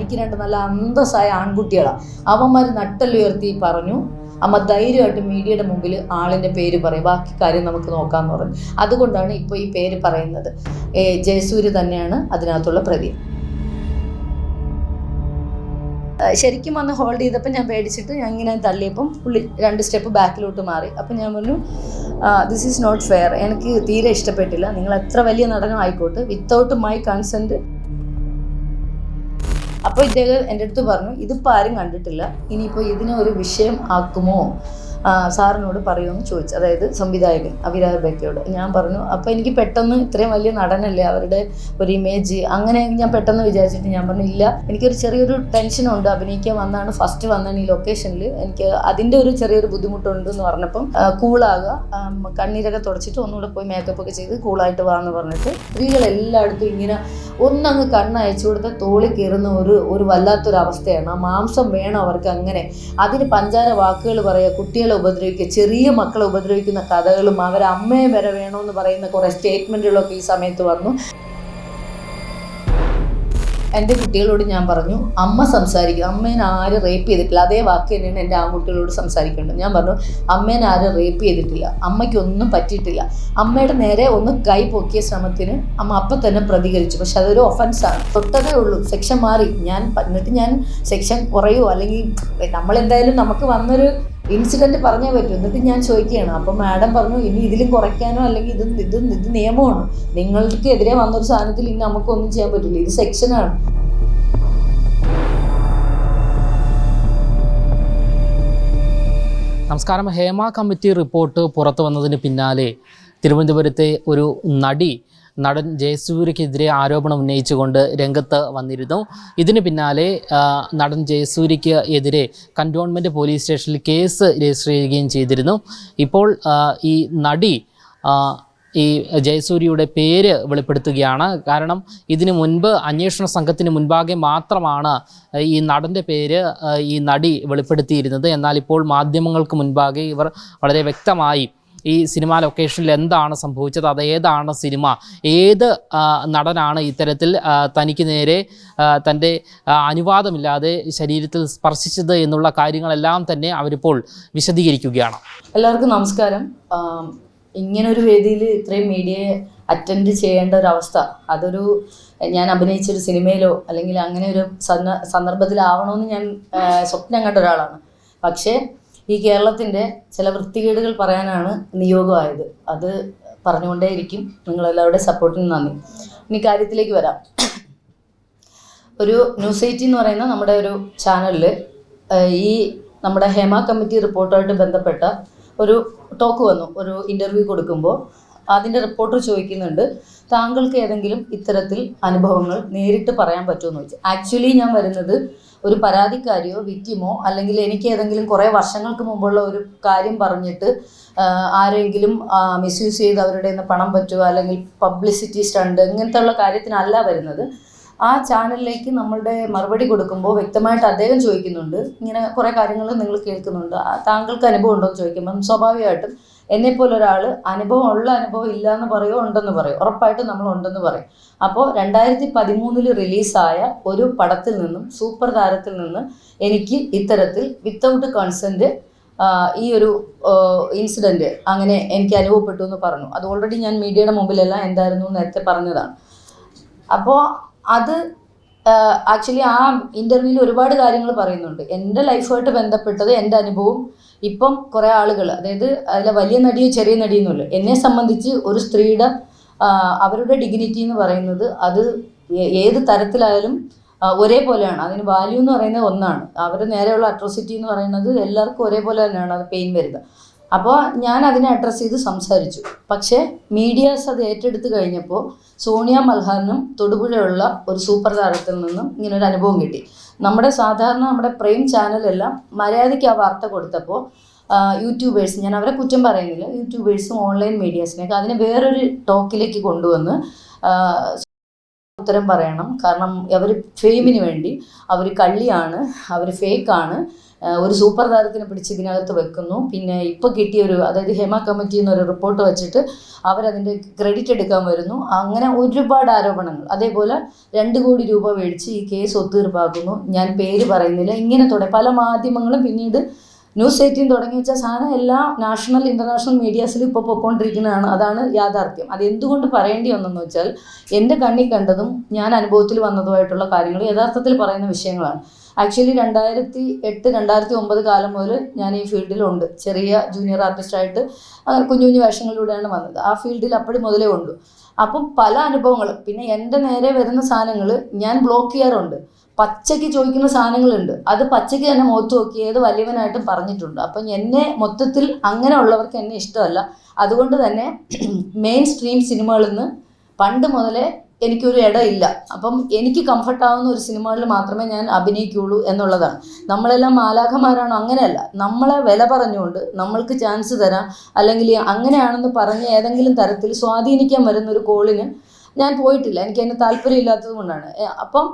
എനിക്ക് രണ്ട് നല്ല അന്തസ്സായ ആൺകുട്ടികളാണ്. അവന്മാർ നട്ടലുയർത്തി പറഞ്ഞു, അമ്മ ധൈര്യമായിട്ട് മീഡിയയുടെ മുമ്പിൽ ആളിൻ്റെ പേര് പറയും, ബാക്കി കാര്യം നമുക്ക് നോക്കാമെന്ന് പറഞ്ഞു. അതുകൊണ്ടാണ് ഇപ്പോൾ ഈ പേര് പറയുന്നത്. ജയസൂര്യ തന്നെയാണ് അതിനകത്തുള്ള പ്രതി. ശരിക്കും വന്ന് ഹോൾഡ് ചെയ്തപ്പോൾ ഞാൻ പേടിച്ചിട്ട് ഞാൻ ഇങ്ങനെ തള്ളിയപ്പം പുള്ളി 2 സ്റ്റെപ്പ് ബാക്കിലോട്ട് മാറി. അപ്പം ഞാൻ പറഞ്ഞു, ദിസ് ഈസ് നോട്ട് ഫെയർ, എനിക്ക് തീരെ ഇഷ്ടപ്പെട്ടില്ല, നിങ്ങൾ എത്ര വലിയ നടനം ആയിക്കോട്ടെ, വിത്തൗട്ട് മൈ കൺസെൻറ്റ്. അപ്പോൾ ഇദ്ദേഹം എൻ്റെ അടുത്ത് പറഞ്ഞു, ഇതിപ്പോൾ ആരും കണ്ടിട്ടില്ല, ഇനിയിപ്പോൾ ഇതിനെ ഒരു വിഷയം ആക്കുമോ, സാറിനോട് പറയുമെന്ന് ചോദിച്ചു. അതായത് സംവിധായകൻ അവിരാർ ബേക്കയോട്. ഞാൻ പറഞ്ഞു, അപ്പോൾ എനിക്ക് പെട്ടെന്ന് ഇത്രയും വലിയ നടനല്ലേ, അവരുടെ ഒരു ഇമേജ്, അങ്ങനെ ഞാൻ പെട്ടെന്ന് വിചാരിച്ചിട്ട് ഞാൻ പറഞ്ഞു, ഇല്ല, എനിക്കൊരു ചെറിയൊരു ടെൻഷനുണ്ട്, അഭിനയിക്കാൻ വന്നാണ്, ഫസ്റ്റ് വന്നാണ് ഈ ലൊക്കേഷനിൽ, എനിക്ക് അതിൻ്റെ ഒരു ചെറിയൊരു ബുദ്ധിമുട്ടുണ്ട് എന്ന് പറഞ്ഞപ്പം കൂളാകുക, കണ്ണീരൊക്കെ തുടച്ചിട്ട് ഒന്നുകൂടെ പോയി മേക്കപ്പ് ഒക്കെ ചെയ്ത് കൂളായിട്ട് വാന്ന് പറഞ്ഞിട്ട് സ്ത്രീകൾ എല്ലായിടത്തും ഇങ്ങനെ ഒന്നങ്ങ് കണ്ണയച്ചു കൊടുത്ത തോളി കയറുന്ന ഒരു വല്ലാത്തൊരവസ്ഥയാണ്. ആ മാംസം വേണം അവർക്ക്. അങ്ങനെ അതിന് പഞ്ചാര വാക്കുകൾ പറയുക, കുട്ടികളെ ഉപദ്രവിക്കുക, ചെറിയ മക്കളെ ഉപദ്രവിക്കുന്ന കഥകളും അവരെ അമ്മയെ വരെ വേണമെന്ന് പറയുന്ന കുറേ സ്റ്റേറ്റ്മെൻറ്റുകളൊക്കെ ഈ സമയത്ത് വന്നു. എൻ്റെ കുട്ടികളോട് ഞാൻ പറഞ്ഞു, അമ്മ സംസാരിക്കുക, അമ്മേനെ ആരും റേപ്പ് ചെയ്തിട്ടില്ല. അതേ വാക്ക് തന്നെയാണ് എൻ്റെ ആൺകുട്ടികളോട് സംസാരിക്കേണ്ടത്. ഞാൻ പറഞ്ഞു, അമ്മേനെ ആരും റേപ്പ് ചെയ്തിട്ടില്ല, അമ്മയ്ക്കൊന്നും പറ്റിയിട്ടില്ല. അമ്മയുടെ നേരെ ഒന്ന് കൈ പൊക്കിയ ശ്രമത്തിന് അമ്മ അപ്പം തന്നെ പ്രതികരിച്ചു. പക്ഷെ അതൊരു ഒഫൻസാണ്. തൊട്ടതേ ഉള്ളൂ, സെക്ഷൻ മാറി. എന്നിട്ട് ഞാൻ സെക്ഷൻ കുറയുമോ, അല്ലെങ്കിൽ നമ്മളെന്തായാലും നമുക്ക് വന്നൊരു ഇൻസിഡൻറ്റ് പറഞ്ഞേ പറ്റൂ. എന്നിട്ട് ഞാൻ ചോദിക്കുകയാണ്. അപ്പം മാഡം പറഞ്ഞു, ഇനി ഇതിലും കുറയ്ക്കാനോ അല്ലെങ്കിൽ ഇത് നിയമമാണ്, നിങ്ങൾക്ക് എതിരെ വന്നൊരു സാധനത്തിൽ ഇനി നമുക്കൊന്നും ചെയ്യാൻ പറ്റില്ല, ഇത് സെക്ഷനാണ്. നമസ്കാരം. ഹേമ കമ്മിറ്റി റിപ്പോർട്ട് പുറത്തു വന്നതിന് പിന്നാലെ തിരുവനന്തപുരത്തെ ഒരു നടൻ ജയസൂര്യക്കെതിരെ ആരോപണം ഉന്നയിച്ചുകൊണ്ട് രംഗത്ത് വന്നിരുന്നു. ഇതിന് പിന്നാലെ നടൻ ജയസൂര്യക്ക് എതിരെ കന്റോൺമെൻറ്റ് പോലീസ് സ്റ്റേഷനിൽ കേസ് രജിസ്റ്റർ ചെയ്യുകയും ചെയ്തിരുന്നു. ഇപ്പോൾ ഈ നടി ഈ ജയസൂര്യയുടെ പേര് വെളിപ്പെടുത്തുകയാണ്. കാരണം ഇതിനു മുൻപ് അന്വേഷണ സംഘത്തിന് മുൻപാകെ മാത്രമാണ് ഈ നടൻ്റെ പേര് ഈ നടി വെളിപ്പെടുത്തിയിരുന്നത്. എന്നാൽ ഇപ്പോൾ മാധ്യമങ്ങൾക്ക് മുൻപാകെ ഇവർ വളരെ വ്യക്തമായി ഈ സിനിമാ ലൊക്കേഷനിൽ എന്താണ് സംഭവിച്ചത്, അത് ഏതാണ് സിനിമ, ഏത് നടനാണ് ഇത്തരത്തിൽ തനിക്ക് നേരെ തൻ്റെ അനുവാദമില്ലാതെ ശരീരത്തിൽ സ്പർശിച്ചത് എന്നുള്ള കാര്യങ്ങളെല്ലാം തന്നെ അവരിപ്പോൾ വിശദീകരിക്കുകയാണ്. എല്ലാവർക്കും നമസ്കാരം. ഇങ്ങനൊരു വേദിയിൽ ഇത്രയും മീഡിയയെ അറ്റൻഡ് ചെയ്യേണ്ട ഒരവസ്ഥ, ഞാൻ അഭിനയിച്ചൊരു സിനിമയിലോ അല്ലെങ്കിൽ അങ്ങനെ ഒരു സന്ദർഭത്തിലാവണമെന്ന് ഞാൻ സ്വപ്നം കണ്ട ഒരാളാണ്. പക്ഷേ ഈ കേരളത്തിൻ്റെ ചില വൃത്തികേടുകൾ പറയാനാണ് നിയോഗമായത്. അത് പറഞ്ഞുകൊണ്ടേയിരിക്കും. നിങ്ങളെല്ലാവരുടെ സപ്പോർട്ടിന് നന്ദി. ഇനി കാര്യത്തിലേക്ക് വരാം. ഒരു ന്യൂസ് 18 എന്ന് പറയുന്ന നമ്മുടെ ഒരു ചാനലിൽ ഈ നമ്മുടെ ഹേമ കമ്മിറ്റി റിപ്പോർട്ടുമായിട്ട് ബന്ധപ്പെട്ട ഒരു ടോക്ക് വന്നു. ഒരു ഇൻ്റർവ്യൂ കൊടുക്കുമ്പോൾ അതിൻ്റെ റിപ്പോർട്ടർ ചോദിക്കുന്നുണ്ട്, താങ്കൾക്ക് ഏതെങ്കിലും ഇത്തരത്തിൽ അനുഭവങ്ങൾ നേരിട്ട് പറയാൻ പറ്റുമെന്ന് ചോദിച്ചു. ആക്ച്വലി ഞാൻ വരുന്നത് ഒരു പരാതിക്കാരിയോ വിക്ടിമോ അല്ലെങ്കിൽ എനിക്ക് ഏതെങ്കിലും കുറേ വർഷങ്ങൾക്ക് മുമ്പുള്ള ഒരു കാര്യം പറഞ്ഞിട്ട് ആരെങ്കിലും മിസ്യൂസ് ചെയ്ത് അവരുടെ നിന്ന് പണം പറ്റുക അല്ലെങ്കിൽ പബ്ലിസിറ്റി സ്റ്റണ്ട് ഇങ്ങനത്തെ ഉള്ള കാര്യത്തിനല്ല വരുന്നത്. ആ ചാനലിലേക്ക് നമ്മളുടെ മറുപടി കൊടുക്കുമ്പോൾ വ്യക്തമായിട്ട് അദ്ദേഹം ചോദിക്കുന്നുണ്ട്, ഇങ്ങനെ കുറേ കാര്യങ്ങൾ നിങ്ങൾ കേൾക്കുന്നുണ്ട്, താങ്കൾക്ക് അനുഭവം ഉണ്ടോ എന്ന് ചോദിക്കുമ്പം സ്വാഭാവികമായിട്ടും എന്നെപ്പോലൊരാൾ അനുഭവം ഇല്ല എന്ന് പറയുമോ ഉണ്ടെന്ന് പറയും. ഉറപ്പായിട്ടും നമ്മൾ ഉണ്ടെന്ന് പറയും. അപ്പോൾ 2013 റിലീസായ ഒരു പടത്തിൽ നിന്നും സൂപ്പർ താരത്തിൽ നിന്ന് എനിക്ക് ഇത്തരത്തിൽ വിത്തൗട്ട് കൺസെൻറ്റ് ഈ ഒരു ഇൻസിഡൻറ്റ് അങ്ങനെ എനിക്ക് അനുഭവപ്പെട്ടു എന്ന് പറഞ്ഞു. അത് ഓൾറെഡി ഞാൻ മീഡിയയുടെ മുമ്പിലെല്ലാം എന്തായിരുന്നു നേരത്തെ പറഞ്ഞതാണ്. അപ്പോൾ അത് ആക്ച്വലി ആ ഇൻ്റർവ്യൂവിൽ ഒരുപാട് കാര്യങ്ങൾ പറയുന്നുണ്ട്. എൻ്റെ ലൈഫുമായിട്ട് ബന്ധപ്പെട്ടത് എൻ്റെ അനുഭവം. ഇപ്പം കുറേ ആളുകൾ, അതായത് അതിലെ വലിയ നടിയോ ചെറിയ നടിയൊന്നുമില്ല, എന്നെ സംബന്ധിച്ച് ഒരു സ്ത്രീയുടെ അവരുടെ ഡിഗ്നിറ്റി എന്ന് പറയുന്നത് അത് ഏത് തരത്തിലായാലും ഒരേപോലെയാണ്. അതിന് വാല്യൂ എന്ന് പറയുന്നത് ഒന്നാണ്. അവരുടെ നേരെയുള്ള അട്രോസിറ്റി എന്ന് പറയുന്നത് എല്ലാവർക്കും ഒരേപോലെ തന്നെയാണ് അത് പെയിൻ വരുന്നത്. അപ്പോൾ ഞാൻ അതിനെ അഡ്രസ്സ് ചെയ്ത് സംസാരിച്ചു. പക്ഷേ മീഡിയാസ് അത് ഏറ്റെടുത്ത് കഴിഞ്ഞപ്പോൾ സോണിയ മൽഹാറിനും തൊടുപുഴയുള്ള ഒരു സൂപ്പർ താരത്തിൽ നിന്നും ഇങ്ങനൊരു അനുഭവം കിട്ടി. നമ്മുടെ പ്രൈം ചാനലെല്ലാം മര്യാദയ്ക്ക് ആ വാർത്ത കൊടുത്തപ്പോൾ യൂട്യൂബേഴ്സ്, ഞാൻ അവരെ കുറ്റം പറയുന്നില്ല, യൂട്യൂബേഴ്സും ഓൺലൈൻ മീഡിയാസിനൊക്കെ അതിനെ വേറൊരു ടോക്കിലേക്ക് കൊണ്ടുവന്ന് ഉത്തരം പറയണം. കാരണം അവർ ഫെയിമിന് വേണ്ടി അവർ കള്ളിയാണ്, അവർ ഫേക്കാണ്, ഒരു സൂപ്പർ താരത്തിനെ പിടിച്ച് ഇതിനകത്ത് വെക്കുന്നു. പിന്നെ ഇപ്പോൾ കിട്ടിയൊരു, അതായത് ഹേമ കമ്മിറ്റി എന്നൊരു റിപ്പോർട്ട് വെച്ചിട്ട് അവരതിൻ്റെ ക്രെഡിറ്റ് എടുക്കാൻ വരുന്നു. അങ്ങനെ ഒരുപാട് ആരോപണങ്ങൾ. അതേപോലെ 2 കോടി രൂപ മേടിച്ച് ഈ കേസ് ഒത്തുതീർപ്പാക്കുന്നു. ഞാൻ പേര് പറയുന്നില്ല. ഇങ്ങനെ പല മാധ്യമങ്ങളും പിന്നീട് ന്യൂസ് 18 തുടങ്ങി വെച്ച സാധനം എല്ലാ നാഷണൽ ഇൻ്റർനാഷണൽ മീഡിയാസിലും ഇപ്പോൾ പൊയ്ക്കൊണ്ടിരിക്കുന്നതാണ്. അതാണ് യാഥാർത്ഥ്യം. അത് എന്തുകൊണ്ട് പറയേണ്ടി വന്നെന്ന് വെച്ചാൽ എൻ്റെ കണ്ണിൽ കണ്ടതും ഞാൻ അനുഭവത്തിൽ വന്നതുമായിട്ടുള്ള കാര്യങ്ങൾ യഥാർത്ഥത്തിൽ പറയുന്ന വിഷയങ്ങളാണ്. ആക്ച്വലി 2008, 2009 കാലം മുതൽ ഞാൻ ഈ ഫീൽഡിലുണ്ട്. ചെറിയ ജൂനിയർ ആർട്ടിസ്റ്റായിട്ട് കുഞ്ഞു കുഞ്ഞു വേഷങ്ങളിലൂടെയാണ് വന്നത്. ആ ഫീൽഡിൽ അപ്പോഴും മുതലേ ഉണ്ട്. അപ്പം പല അനുഭവങ്ങളും. പിന്നെ എൻ്റെ നേരെ വരുന്ന സാധനങ്ങൾ ഞാൻ ബ്ലോക്ക് ചെയ്യാറുണ്ട്. പച്ചയ്ക്ക് ചോദിക്കുന്ന സാധനങ്ങളുണ്ട്. അത് പച്ചയ്ക്ക് തന്നെ മുഖത്ത് നോക്കി ഏത് വലിയവനായിട്ടും പറഞ്ഞിട്ടുണ്ട്. അപ്പം എന്നെ മൊത്തത്തിൽ അങ്ങനെ ഉള്ളവർക്ക് എന്നെ ഇഷ്ടമല്ല. അതുകൊണ്ട് തന്നെ മെയിൻ സ്ട്രീം സിനിമകളിൽ നിന്ന് പണ്ട് മുതലേ എനിക്കൊരു ഇടമില്ല. അപ്പം എനിക്ക് കംഫർട്ടാവുന്ന ഒരു സിനിമകളിൽ മാത്രമേ ഞാൻ അഭിനയിക്കുകയുള്ളൂ എന്നുള്ളതാണ്. നമ്മളെല്ലാം മാലാഖമാരാണോ? അങ്ങനെയല്ല. നമ്മളെ വില പറഞ്ഞുകൊണ്ട് നമ്മൾക്ക് ചാൻസ് തരാം, അല്ലെങ്കിൽ അങ്ങനെയാണെന്ന് പറഞ്ഞ് ഏതെങ്കിലും തരത്തിൽ സ്വാധീനിക്കാൻ വരുന്നൊരു കോളിന് ഞാൻ പോയിട്ടില്ല. എനിക്ക് അതിന് താല്പര്യമില്ലാത്തത് കൊണ്ടാണ്. അപ്പം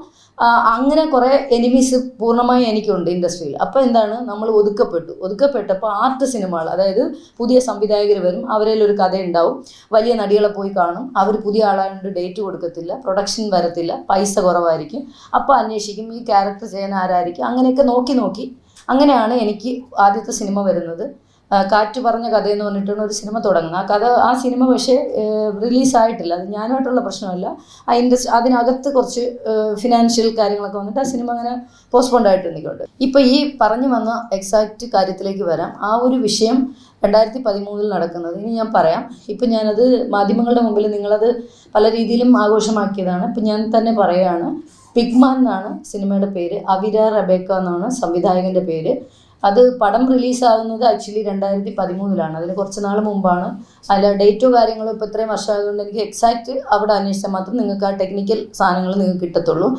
അങ്ങനെ കുറേ എനിമീസ് പൂർണ്ണമായി എനിക്കുണ്ട് ഇൻഡസ്ട്രിയിൽ. അപ്പോൾ എന്താണ്, നമ്മൾ ഒതുക്കപ്പെട്ടപ്പോൾ ആർട്ട് സിനിമകൾ, അതായത് പുതിയ സംവിധായകർ വരും, അവരിലൊരു കഥ ഉണ്ടാവും, വലിയ നടികളെ പോയി കാണും, അവർ പുതിയ ആളായതുകൊണ്ട് ഡേറ്റ് കൊടുക്കത്തില്ല, പ്രൊഡക്ഷൻ വരത്തില്ല, പൈസ കുറവായിരിക്കും. അപ്പോൾ അന്വേഷിക്കും ഈ ക്യാരക്ടർ ചെയ്യാൻ ആരായിരിക്കും. അങ്ങനെയൊക്കെ നോക്കി അങ്ങനെയാണ് എനിക്ക് ആദ്യത്തെ സിനിമ വരുന്നത്. കാറ്റ് പറഞ്ഞ കഥയെന്ന് പറഞ്ഞിട്ടാണ് ഒരു സിനിമ തുടങ്ങുന്നത്. ആ സിനിമ പക്ഷേ റിലീസായിട്ടില്ല. അത് ഞാനുമായിട്ടുള്ള പ്രശ്നമല്ല. അതിനകത്ത് കുറച്ച് ഫിനാൻഷ്യൽ കാര്യങ്ങളൊക്കെ വന്നിട്ട് ആ സിനിമ അങ്ങനെ പോസ്റ്റ്പോണ്ട് ആയിട്ട് നിൽക്കുന്നുണ്ട്. ഇപ്പോൾ ഈ പറഞ്ഞു വന്ന എക്സാക്റ്റ് കാര്യത്തിലേക്ക് വരാം. ആ ഒരു വിഷയം 2013 നടക്കുന്നത്. ഇനി ഞാൻ പറയാം. ഇപ്പം ഞാനത് മാധ്യമങ്ങളുടെ മുമ്പിൽ നിങ്ങളത് പല രീതിയിലും ആഘോഷമാക്കിയതാണ്. ഇപ്പം ഞാൻ തന്നെ പറയുകയാണ്. പിഗ്മാൻ എന്നാണ് സിനിമയുടെ പേര്. അവിര റബേക്ക എന്നാണ് സംവിധായകൻ്റെ പേര്. അത് പടം റിലീസാകുന്നത് ആക്ച്വലി 2013 അതിന് കുറച്ച് നാൾ മുമ്പാണ്. അതിൽ ഡേറ്റോ കാര്യങ്ങളോ ഇപ്പോൾ ഇത്രയും വർഷമായതുകൊണ്ട് എനിക്ക് എക്സാക്റ്റ് അവിടെ അന്വേഷിച്ചാൽ മാത്രം നിങ്ങൾക്ക് ആ ടെക്നിക്കൽ സാധനങ്ങൾ നിങ്ങൾക്ക് കിട്ടത്തുള്ളൂ.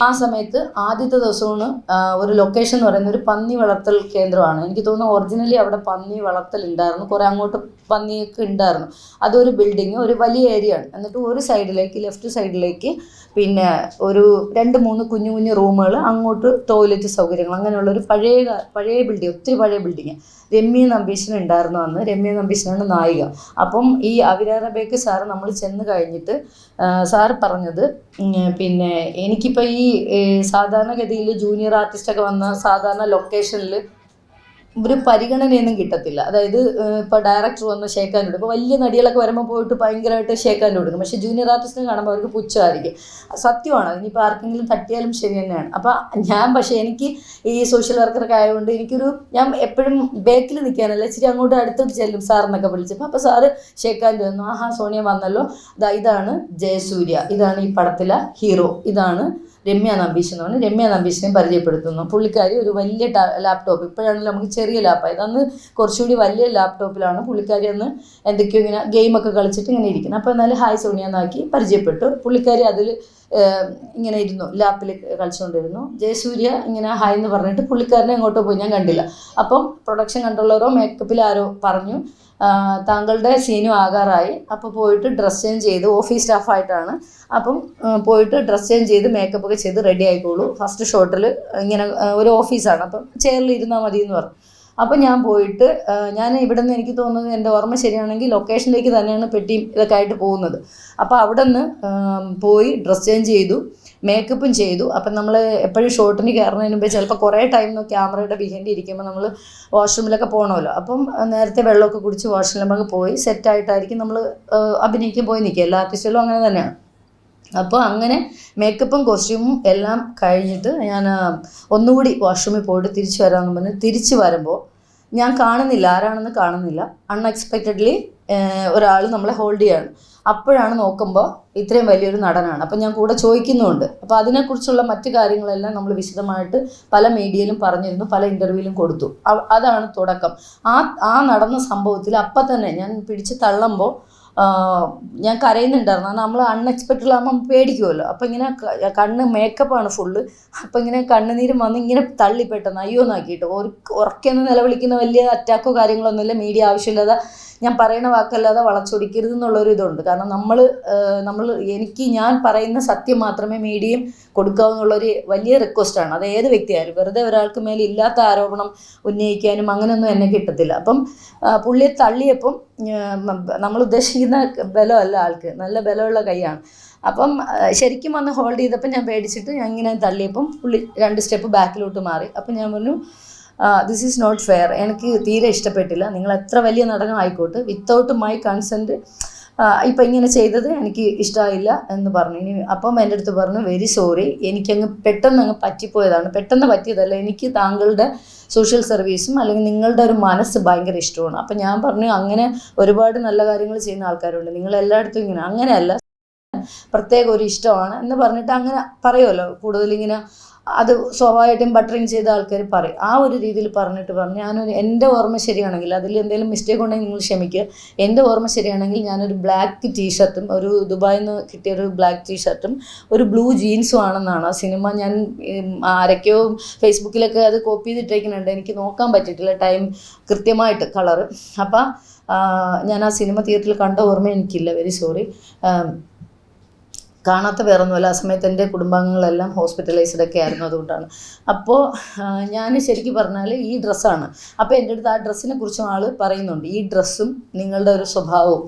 ആ സമയത്ത് ആദ്യത്തെ ദിവസമാണ് ഒരു ലൊക്കേഷൻ എന്ന് പറയുന്നത് ഒരു പന്നി വളർത്തൽ കേന്ദ്രമാണ്. എനിക്ക് തോന്നുന്നു ഒറിജിനലി അവിടെ പന്നി വളർത്തൽ ഉണ്ടായിരുന്നു. കുറേ അങ്ങോട്ട് പന്നിയൊക്കെ ഉണ്ടായിരുന്നു. അതൊരു ബിൽഡിങ്, ഒരു വലിയ ഏരിയ ആണ്. എന്നിട്ട് ഒരു സൈഡിലേക്ക്, ലെഫ്റ്റ് സൈഡിലേക്ക് പിന്നെ ഒരു 2-3 കുഞ്ഞു കുഞ്ഞു റൂമുകൾ, അങ്ങോട്ട് ടോയ്ലറ്റ് സൗകര്യങ്ങൾ, അങ്ങനെയുള്ളൊരു പഴയ ബിൽഡിങ്, ഒത്തിരി പഴയ ബിൽഡിങ്. രമ്യ നമ്പീശൻ ഉണ്ടായിരുന്നു അന്ന്. രമ്യ നമ്പീശനാണ് നായിക. അപ്പം ഈ അവിര റബേക്ക സാറ് നമ്മൾ ചെന്ന് കഴിഞ്ഞിട്ട് സാറ് പറഞ്ഞത്, പിന്നെ എനിക്കിപ്പോൾ ഈ സാധാരണഗതിയിൽ ജൂനിയർ ആർട്ടിസ്റ്റൊക്കെ വന്ന സാധാരണ ലൊക്കേഷനിൽ ഒരു പരിഗണനയൊന്നും കിട്ടത്തില്ല. അതായത് ഇപ്പോൾ ഡയറക്ടർ വന്ന് ഷേക്കാൻ്റെ ഇപ്പോൾ വലിയ നടികളൊക്കെ വരുമ്പോൾ പോയിട്ട് ഭയങ്കരമായിട്ട് ഷേക്കാൻ്റെ കൊടുക്കും. പക്ഷേ ജൂനിയർ ആർട്ടിസ്റ്റിനെ കാണുമ്പോൾ അവർക്ക് പുച്ഛമായിരിക്കും. സത്യമാണ്. ഇനിയിപ്പോൾ ആർക്കെങ്കിലും തട്ടിയാലും ശരി തന്നെയാണ്. അപ്പോൾ പക്ഷേ എനിക്ക് ഈ സോഷ്യൽ വർക്കറൊക്കെ ആയതുകൊണ്ട് ഞാൻ എപ്പോഴും ബേക്കിൽ നിൽക്കാനല്ല, ഇച്ചിരി അങ്ങോട്ട് അടുത്തോട്ട് ചെല്ലും സാറെന്നൊക്കെ വിളിച്ചപ്പോൾ. അപ്പോൾ സാറ് ഷേക്കാൻ്റെ വന്നു. ആഹാ സോണിയ വന്നല്ലോ, ഇതാണ് ജയസൂര്യ, ഇതാണ് ഈ പടത്തിലെ ഹീറോ, ഇതാണ് രമ്യ നമ്പീശൻ എന്ന് പറഞ്ഞ് രമ്യ നമ്പീശനെ പരിചയപ്പെടുത്തുന്നു. പുള്ളിക്കാരി ഒരു വലിയ ലാപ്ടോപ്പ്, ഇപ്പോഴാണെങ്കിലും നമുക്ക് ചെറിയ ലാപ്പായത്, അന്ന് കുറച്ചുകൂടി വലിയ ലാപ്ടോപ്പിലാണ് പുള്ളിക്കാരി അന്ന് എന്തൊക്കെയോ ഇങ്ങനെ ഗെയിമൊക്കെ കളിച്ചിട്ട് ഇങ്ങനെ ഇരിക്കുന്നത്. അപ്പോൾ എന്നാലും ഹായ് സോണിയ എന്നാക്കി പരിചയപ്പെട്ടു. പുള്ളിക്കാരി അതിൽ ഇങ്ങനെ ഇരുന്നു, ലാപ്പിൽ കളിച്ചുകൊണ്ടിരുന്നു. ജയസൂര്യ ഇങ്ങനെ ഹായ് എന്ന് പറഞ്ഞിട്ട് പുള്ളിക്കാരനെ എങ്ങോട്ടോ പോയി, ഞാൻ കണ്ടില്ല. അപ്പം പ്രൊഡക്ഷൻ കൺട്രോളറോ മേക്കപ്പിൽ ആരോ പറഞ്ഞു താങ്കളുടെ സീനും ആകാറായി, അപ്പോൾ പോയിട്ട് ഡ്രസ് ചേഞ്ച് ചെയ്ത്, ഓഫീസ് സ്റ്റാഫായിട്ടാണ്, അപ്പം പോയിട്ട് ഡ്രസ് ചേഞ്ച് ചെയ്ത് മേക്കപ്പൊക്കെ ചെയ്ത് റെഡി ആയിക്കോളൂ, ഫസ്റ്റ് ഷോട്ടിൽ ഇങ്ങനെ ഒരു ഓഫീസാണ്, അപ്പം ചെയറിൽ ഇരുന്നാൽ മതി എന്ന് പറഞ്ഞു. അപ്പോൾ ഞാൻ പോയിട്ട് ഞാൻ ഇവിടെ നിന്ന്, എനിക്ക് തോന്നുന്നത് എൻ്റെ ഓർമ്മ ശരിയാണെങ്കിൽ ലൊക്കേഷനിലേക്ക് തന്നെയാണ് പെട്ടിയും ഇതൊക്കെ ആയിട്ട് പോകുന്നത്. അപ്പോൾ അവിടെ നിന്ന് പോയി ഡ്രസ് ചേഞ്ച് ചെയ്തു, മേക്കപ്പും ചെയ്തു. അപ്പം നമ്മൾ എപ്പോഴും ഷോട്ടിന് കയറുന്നതിന് മുമ്പേ ചിലപ്പോൾ കുറേ ടൈം ക്യാമറയുടെ ബിഹൈൻഡ് ഇരിക്കുമ്പോൾ നമ്മൾ വാഷ്റൂമിലൊക്കെ പോകണമല്ലോ. അപ്പം നേരത്തെ വെള്ളമൊക്കെ കുടിച്ച് വാഷ്റൂമിലൊക്കെ പോയി സെറ്റായിട്ടായിരിക്കും നമ്മൾ അഭിനയിക്കാൻ പോയി നിൽക്കുക. എല്ലാ ആർട്ടിസ്റ്റുകളും അങ്ങനെ തന്നെയാണ്. അപ്പോൾ അങ്ങനെ മേക്കപ്പും കോസ്റ്റ്യൂമും എല്ലാം കഴിഞ്ഞിട്ട് ഞാൻ ഒന്നുകൂടി വാഷ്റൂമിൽ പോയിട്ട് തിരിച്ചു വരാമെന്ന് പറഞ്ഞ് തിരിച്ചു വരുമ്പോൾ ഞാൻ കാണുന്നില്ല, ആരാണെന്ന് കാണുന്നില്ല. അൺഎക്സ്പെക്റ്റഡ്ലി ഒരാൾ നമ്മളെ ഹോൾഡ് ചെയ്യാണ്. അപ്പോഴാണ് നോക്കുമ്പോൾ ഇത്രയും വലിയൊരു നടനാണ്. അപ്പം ഞാൻ കൂടെ ചോദിക്കുന്നുമുണ്ട്. അപ്പോൾ അതിനെക്കുറിച്ചുള്ള മറ്റു കാര്യങ്ങളെല്ലാം നമ്മൾ വിശദമായിട്ട് പല മീഡിയയിലും പറഞ്ഞിരുന്നു, പല ഇൻ്റർവ്യൂവിലും കൊടുത്തു. അതാണ് തുടക്കം. ആ നടന്ന സംഭവത്തിൽ അപ്പം തന്നെ ഞാൻ പിടിച്ച് തള്ളുമ്പോൾ ഞാൻ കരയുന്നുണ്ടായിരുന്നു. നമ്മൾ അൺഎക്സ്പെക്റ്റഡ് ആകുമ്പോൾ പേടിക്കുമല്ലോ. അപ്പോൾ ഇങ്ങനെ മേക്കപ്പാണ് ഫുള്ള്. അപ്പോൾ ഇങ്ങനെ കണ്ണുനീരും വന്ന് ഇങ്ങനെ തള്ളി പെട്ടെന്ന് അയ്യോ എന്നാക്കിയിട്ട് ഉറക്കെന്ന് നിലവിളിക്കുന്ന വലിയ അറ്റാക്കോ കാര്യങ്ങളൊന്നുമില്ല. മീഡിയ ആവശ്യമില്ലാതെ ഞാൻ പറയുന്ന വാക്കല്ലാതെ വളച്ചൊടിക്കരുത് എന്നുള്ളൊരു ഇതുണ്ട്. കാരണം ഞാൻ പറയുന്ന സത്യം മാത്രമേ മീഡിയയും കൊടുക്കാവുന്നുള്ളൊരു വലിയ റിക്വസ്റ്റാണ്. അത് ഏത് വ്യക്തിയായാലും. വെറുതെ ഒരാൾക്ക് മേലെ ഇല്ലാത്ത ആരോപണം ഉന്നയിക്കാനും അങ്ങനെയൊന്നും എന്നെ കിട്ടത്തില്ല. അപ്പം പുള്ളിയെ തള്ളിയപ്പം നമ്മൾ ഉദ്ദേശിക്കുന്ന ബലമല്ല ആൾക്ക്, നല്ല ബലമുള്ള കൈയാണ്. അപ്പം ശരിക്കും വന്ന് ഹോൾഡ് ചെയ്തപ്പോൾ ഞാൻ പേടിച്ചിട്ട് ഞാൻ ഇങ്ങനെ തള്ളിയപ്പം പുള്ളി 2 സ്റ്റെപ്പ് ബാക്കിലോട്ട് മാറി. അപ്പം ഞാൻ പറഞ്ഞു, ദിസ് ഈസ് നോട്ട് ഫെയർ, എനിക്ക് തീരെ ഇഷ്ടപ്പെട്ടില്ല, നിങ്ങൾ എത്ര വലിയ നടനം ആയിക്കോട്ടെ, വിത്തൗട്ട് മൈ കൺസെൻറ്റ് ഇപ്പം ഇങ്ങനെ ചെയ്തത് എനിക്ക് ഇഷ്ടമായില്ല എന്ന് പറഞ്ഞു. അപ്പം എൻ്റെ അടുത്ത് പറഞ്ഞു, വെരി സോറി, എനിക്കങ്ങ് പെട്ടെന്ന് പറ്റിപ്പോയതാണ്, പെട്ടെന്ന് പറ്റിയതല്ല, എനിക്ക് താങ്കളുടെ സോഷ്യൽ സർവീസും അല്ലെങ്കിൽ നിങ്ങളുടെ ഒരു മനസ്സ് ഭയങ്കര ഇഷ്ടമാണ്. അപ്പം ഞാൻ പറഞ്ഞു, അങ്ങനെ ഒരുപാട് നല്ല കാര്യങ്ങൾ ചെയ്യുന്ന ആൾക്കാരുണ്ട്, നിങ്ങൾ എല്ലായിടത്തും ഇങ്ങനെ അങ്ങനെയല്ല, പ്രത്യേക ഒരു ഇഷ്ടമാണ് എന്ന് പറഞ്ഞിട്ട് അങ്ങനെ പറയുമല്ലോ കൂടുതലിങ്ങനെ. അത് സ്വാഭാവികമായിട്ടും ബട്ടറിങ് ചെയ്ത ആൾക്കാർ പറയും. ആ ഒരു രീതിയിൽ പറഞ്ഞിട്ട് പറഞ്ഞു, എൻ്റെ ഓർമ്മ ശരിയാണെങ്കിൽ, അതിൽ എന്തെങ്കിലും മിസ്റ്റേക്ക് ഉണ്ടെങ്കിൽ നിങ്ങൾ ക്ഷമിക്കുക, എൻ്റെ ഓർമ്മ ശരിയാണെങ്കിൽ ഞാനൊരു ബ്ലാക്ക് ടീഷർട്ടും ഒരു ദുബായിൽ നിന്ന് കിട്ടിയൊരു ബ്ലാക്ക് ടീഷർട്ടും ഒരു ബ്ലൂ ജീൻസും ആണെന്നാണ് ആ സിനിമ. ഞാൻ ആരൊക്കെയോ ഫേസ്ബുക്കിലൊക്കെ അത് കോപ്പി ചെയ്തിട്ടേക്കുന്നുണ്ട്, എനിക്ക് നോക്കാൻ പറ്റിയിട്ടില്ല ടൈം കൃത്യമായിട്ട് കളറ്. അപ്പം ഞാൻ ആ സിനിമ തിയേറ്ററിൽ കണ്ട ഓർമ്മ എനിക്കില്ല, വെരി സോറി. കാണാത്ത വേറൊന്നുമല്ല, ആ സമയത്ത് എൻ്റെ കുടുംബാംഗങ്ങളെല്ലാം ഹോസ്പിറ്റലൈസ്ഡ് ഒക്കെ ആയിരുന്നു, അതുകൊണ്ടാണ്. അപ്പോൾ ഞാൻ ശരിക്കും പറഞ്ഞാൽ ഈ ഡ്രസ്സാണ്. അപ്പോൾ എൻ്റെ അടുത്ത് ആ ഡ്രസ്സിനെ കുറിച്ചും ആൾ പറയുന്നുണ്ട്, ഈ ഡ്രസ്സും നിങ്ങളുടെ ഒരു സ്വഭാവവും